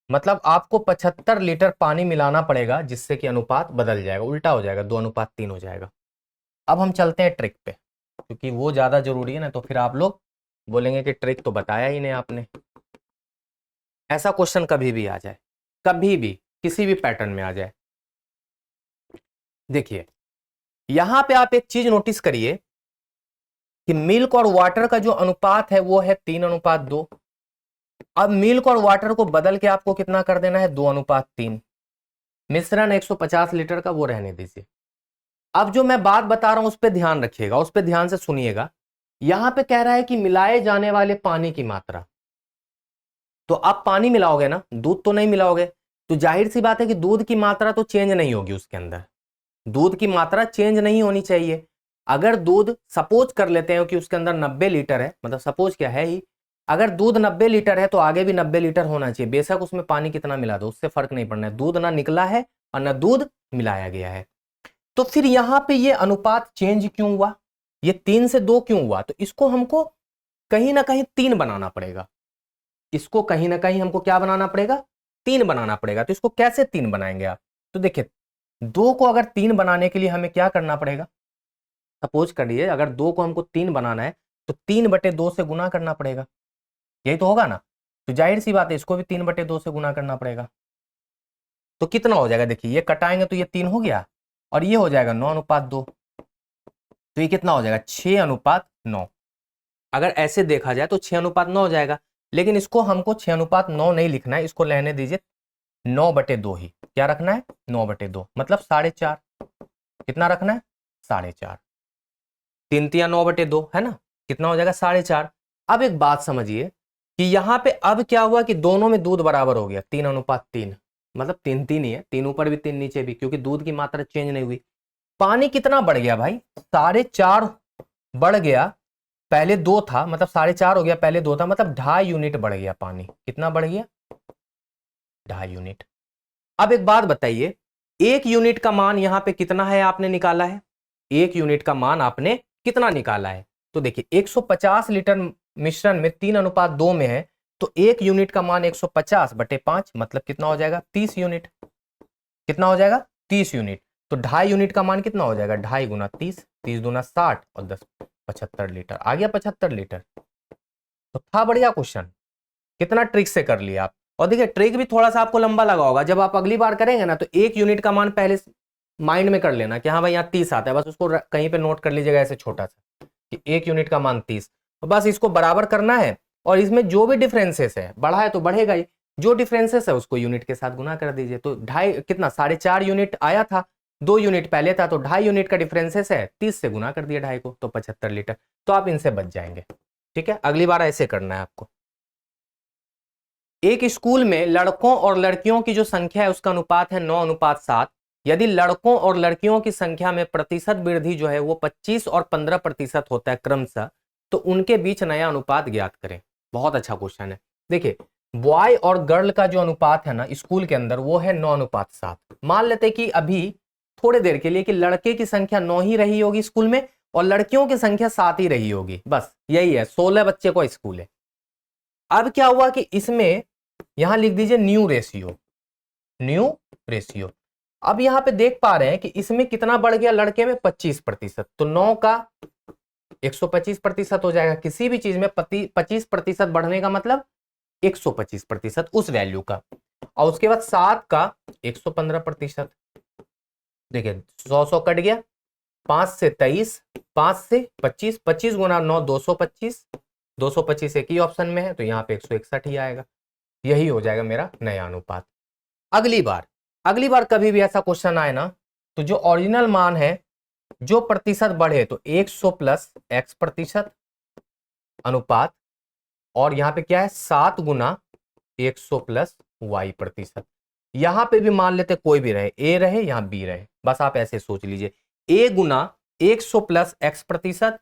मतलब आपको 75 लीटर पानी मिलाना पड़ेगा, जिससे कि अनुपात बदल जाएगा, उल्टा हो जाएगा, 2:3 हो जाएगा। अब हम चलते हैं ट्रिक पे, क्योंकि वो ज्यादा जरूरी है ना, तो फिर आप लोग बोलेंगे कि ट्रिक तो बताया ही नहीं आपने। ऐसा क्वेश्चन कभी भी आ जाए, कभी भी किसी भी पैटर्न में आ जाए। देखिए यहां पे आप एक चीज नोटिस करिए कि मिल्क और वाटर का जो अनुपात है वो है 3:2। अब मिल्क और वाटर को बदल के आपको कितना कर देना है? 2:3। मिश्रण 150 लीटर का वो रहने दीजिए। अब जो मैं बात बता रहा हूं उस पर ध्यान रखिएगा, उस पर ध्यान से सुनिएगा। यहां पे कह रहा है कि मिलाए जाने वाले पानी की मात्रा। तो आप पानी मिलाओगे ना, दूध तो नहीं मिलाओगे, तो जाहिर सी बात है कि दूध की मात्रा तो चेंज नहीं होगी उसके अंदर। दूध की मात्रा चेंज नहीं होनी चाहिए। अगर दूध, सपोज कर लेते हैं कि उसके अंदर 90 लीटर है, मतलब सपोज क्या है ही, अगर दूध 90 लीटर है तो आगे भी 90 लीटर होना चाहिए, बेशक उसमें पानी कितना मिला दो, उससे फर्क नहीं पड़ना है। दूध ना निकला है और ना दूध मिलाया गया है। तो फिर यहां पे ये अनुपात चेंज क्यों हुआ? ये 3 से 2 क्यों हुआ? तो इसको हमको कहीं ना कहीं 3 बनाना पड़ेगा। इसको कहीं ना कहीं हमको क्या बनाना पड़ेगा? 3 बनाना पड़ेगा। तो इसको कैसे 3 बनाएंगे आप? तो देखिए 2 को अगर 3 बनाने के लिए हमें क्या करना पड़ेगा? सपोज करिए अगर 2 को हमको 3 बनाना है तो 3/2 से गुना करना पड़ेगा, यही तो होगा ना। तो जाहिर सी बात है इसको भी 3/2 से गुना करना पड़ेगा। तो कितना हो जाएगा? देखिए ये कटाएंगे तो ये 3 हो गया, और ये हो जाएगा 9:2। तो ये कितना हो जाएगा? 6:9। अगर ऐसे देखा जाए तो 6:9 हो जाएगा, लेकिन इसको हमको 6:9 नहीं लिखना है, इसको लेने दीजिए 9/2 ही। क्या रखना है? 9/2, मतलब 4.5। कितना रखना है? 4.5। 3 × 9/2 है ना, कितना हो जाएगा? 4.5। अब एक बात समझिए कि यहां पे अब क्या हुआ कि दोनों में दूध बराबर हो गया, 3:3, मतलब 3 ही है, 3 ऊपर भी 3 नीचे भी, क्योंकि दूध की मात्रा चेंज नहीं हुई। पानी कितना बढ़ गया भाई? 4.5 बढ़ गया, पहले 2 था, मतलब 4.5 हो गया, पहले 2 था, मतलब 2.5 यूनिट बढ़ गया पानी। कितना बढ़ गया? 2.5 यूनिट। अब एक बात बताइए, 1 यूनिट का मान यहां पे कितना है आपने निकाला है? 1 यूनिट का मान आपने कितना निकाला है? तो देखिए 150 लीटर मिश्रण में 3:2 में है, तो 1 यूनिट का मान 150/5, मतलब कितना हो जाएगा? 30 यूनिट। कितना हो जाएगा? 30 यूनिट। तो 2.5 यूनिट का मान कितना हो जाएगा? 2.5 × 30, 30 दूना 60 और 10 75 लीटर आ गया, 75 लीटर। तो था बढ़िया क्वेश्चन, कितना ट्रिक से कर लिया आप। और देखिए ट्रिक भी थोड़ा सा आपको लंबा लगा होगा, जब आप अगली बार करेंगे ना तो 1 यूनिट का मान पहले माइंड में कर लेना कि हाँ भाई यहाँ 30 आता है, बस उसको कहीं पे नोट कर लीजिएगा ऐसे छोटा सा कि 1 यूनिट का मान 30, तो बस इसको बराबर करना है। और इसमें जो भी डिफरेंसेस है, बढ़ा है तो बढ़ेगा ही, जो डिफरेंसेस है उसको यूनिट के साथ गुना कर दीजिए। तो ढाई कितना 4.5 यूनिट आया था, 2 यूनिट पहले था, तो 2.5 यूनिट का डिफरेंसेस है, 30 से गुना कर दिया 2.5 को, तो 75 लीटर। तो आप इनसे बच जाएंगे। ठीक है, अगली बार ऐसे करना है आपको। एक स्कूल में लड़कों और लड़कियों की जो संख्या है उसका अनुपात है 9:7। यदि लड़कों और लड़कियों की संख्या में प्रतिशत वृद्धि जो है वो 25 और 15% होता है क्रमशः, तो उनके बीच नया अनुपात ज्ञात करें। बहुत अच्छा क्वेश्चन है। देखिए बॉय और गर्ल का जो अनुपात है ना स्कूल के अंदर वो है 9:7। मान लेते कि अभी थोड़े देर के लिए कि लड़के की संख्या 9 ही रही होगी स्कूल में और लड़कियों की संख्या 7 ही रही होगी, बस यही है, 16 बच्चे को स्कूल है। अब क्या हुआ कि इसमें यहां लिख दीजिए न्यू रेशियो, न्यू रेशियो। अब यहां पे देख पा रहे हैं कि इसमें कितना बढ़ गया, लड़के में 25%, तो 9 का 125% हो जाएगा। किसी भी चीज में 25% बढ़ने का मतलब 125% उस वैल्यू का, और उसके बाद 7 का 115%। देखिए 100 कट गया, 5 से 23, 5 से 25, 25 गुना 9 225, 225 एक ही ऑप्शन में है तो यहाँ पे 161 ही आएगा। यही हो जाएगा मेरा नया अनुपात। अगली बार कभी भी ऐसा क्वेश्चन आए ना तो जो ओरिजिनल मान है जो प्रतिशत बढ़े तो 100 प्लस x प्रतिशत अनुपात, और यहां पे क्या है 7 गुना 100 प्लस y प्रतिशत। यहां पे भी मान लेते कोई भी रहे, a रहे यहां b रहे, बस आप ऐसे सोच लीजिए a गुना 100 प्लस x प्रतिशत,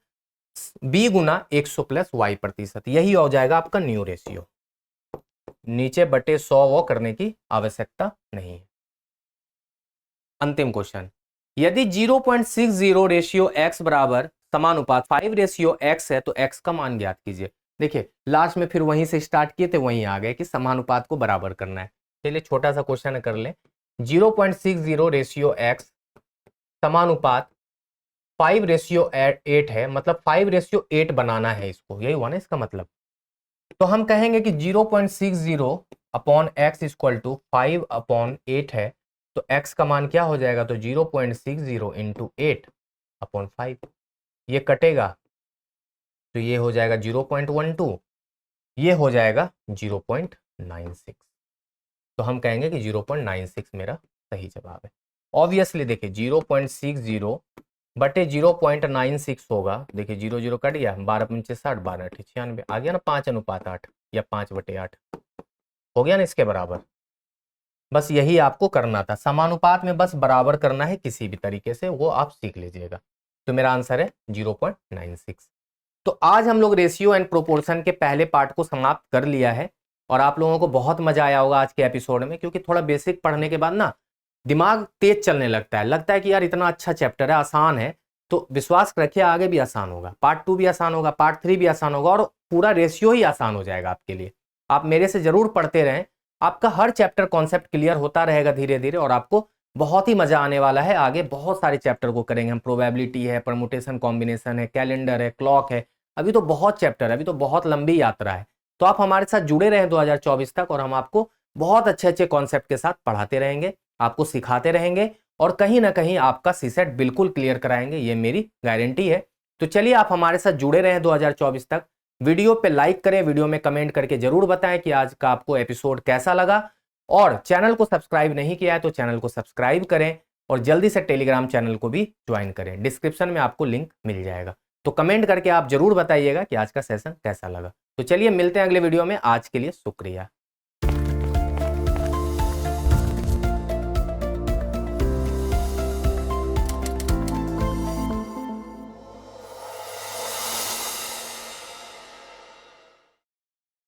b गुना 100 प्लस y प्रतिशत। यही हो जाएगा आपका न्यू रेशियो। नीचे बटे 100 वो करने की आवश्यकता नहीं है। अंतिम क्वेश्चन, यदि 0.60 रेशियो x बराबर समानुपात 5 रेशियो x है तो x का मान ज्ञात कीजिए। देखिए लास्ट में फिर वहीं से स्टार्ट किए थे वहीं आ गए कि समानुपात को बराबर करना है। चलिए छोटा सा क्वेश्चन कर ले, 0.60 रेशियो x समानुपात 5 रेशियो 8 है, मतलब 5 रेशियो 8 बनाना है इसको, यही हुआ ना इसका मतलब। तो हम कहेंगे कि 0.60 अपॉन x इक्वल टू 5/8 है, तो x का मान क्या हो जाएगा, तो 0.60 इंटू 8 अपॉन 5, ये कटेगा तो ये हो जाएगा 0.12, ये हो जाएगा 0.96। तो हम कहेंगे कि 0.96 मेरा सही जवाब है। ऑब्वियसली देखिए 0.60 बटे 0.96 होगा, देखिए 0 0 कट गया, 12 पंचे 60, 12 अठे 96 आ गया ना, 5:8 या 5/8 हो गया ना इसके बराबर। बस यही आपको करना था, समानुपात में बस बराबर करना है किसी भी तरीके से, वो आप सीख लीजिएगा। तो मेरा आंसर है 0.96। तो आज हम लोग रेशियो एंड प्रोपोर्शन के पहले पार्ट को समाप्त कर लिया है और आप लोगों को बहुत मजा आया होगा आज के एपिसोड में, क्योंकि थोड़ा बेसिक पढ़ने के बाद ना दिमाग तेज चलने लगता है कि यार इतना अच्छा चैप्टर है, आसान है, तो विश्वास रखिए आगे भी आसान होगा, पार्ट 2 भी आसान होगा, पार्ट 3 भी आसान होगा और पूरा रेशियो ही आसान हो जाएगा आपके लिए। आप मेरे से जरूर पढ़ते रहें, आपका हर चैप्टर कॉन्सेप्ट क्लियर होता रहेगा धीरे धीरे और आपको बहुत ही मजा आने वाला है। आगे बहुत सारे चैप्टर को करेंगे हम, प्रोबेबिलिटी है, परमुटेशन कॉम्बिनेशन है, कैलेंडर है, क्लॉक है, अभी तो बहुत चैप्टर है, अभी तो बहुत लंबी यात्रा है। तो आप हमारे साथ जुड़े रहें 2024 तक और हम आपको बहुत अच्छे अच्छे कॉन्सेप्ट के साथ पढ़ाते रहेंगे, आपको सिखाते रहेंगे और कहीं ना कहीं आपका सीसेट बिल्कुल क्लियर कराएंगे, ये मेरी गारंटी है। तो चलिए आप हमारे साथ जुड़े रहें 2024 तक। वीडियो पे लाइक करें, वीडियो में कमेंट करके जरूर बताएं कि आज का आपको एपिसोड कैसा लगा, और चैनल को सब्सक्राइब नहीं किया है तो चैनल को सब्सक्राइब करें और जल्दी से टेलीग्राम चैनल को भी ज्वाइन करें, डिस्क्रिप्शन में आपको लिंक मिल जाएगा। तो कमेंट करके आप जरूर बताइएगा कि आज का सेशन कैसा लगा। तो चलिए मिलते हैं अगले वीडियो में, आज के लिए शुक्रिया।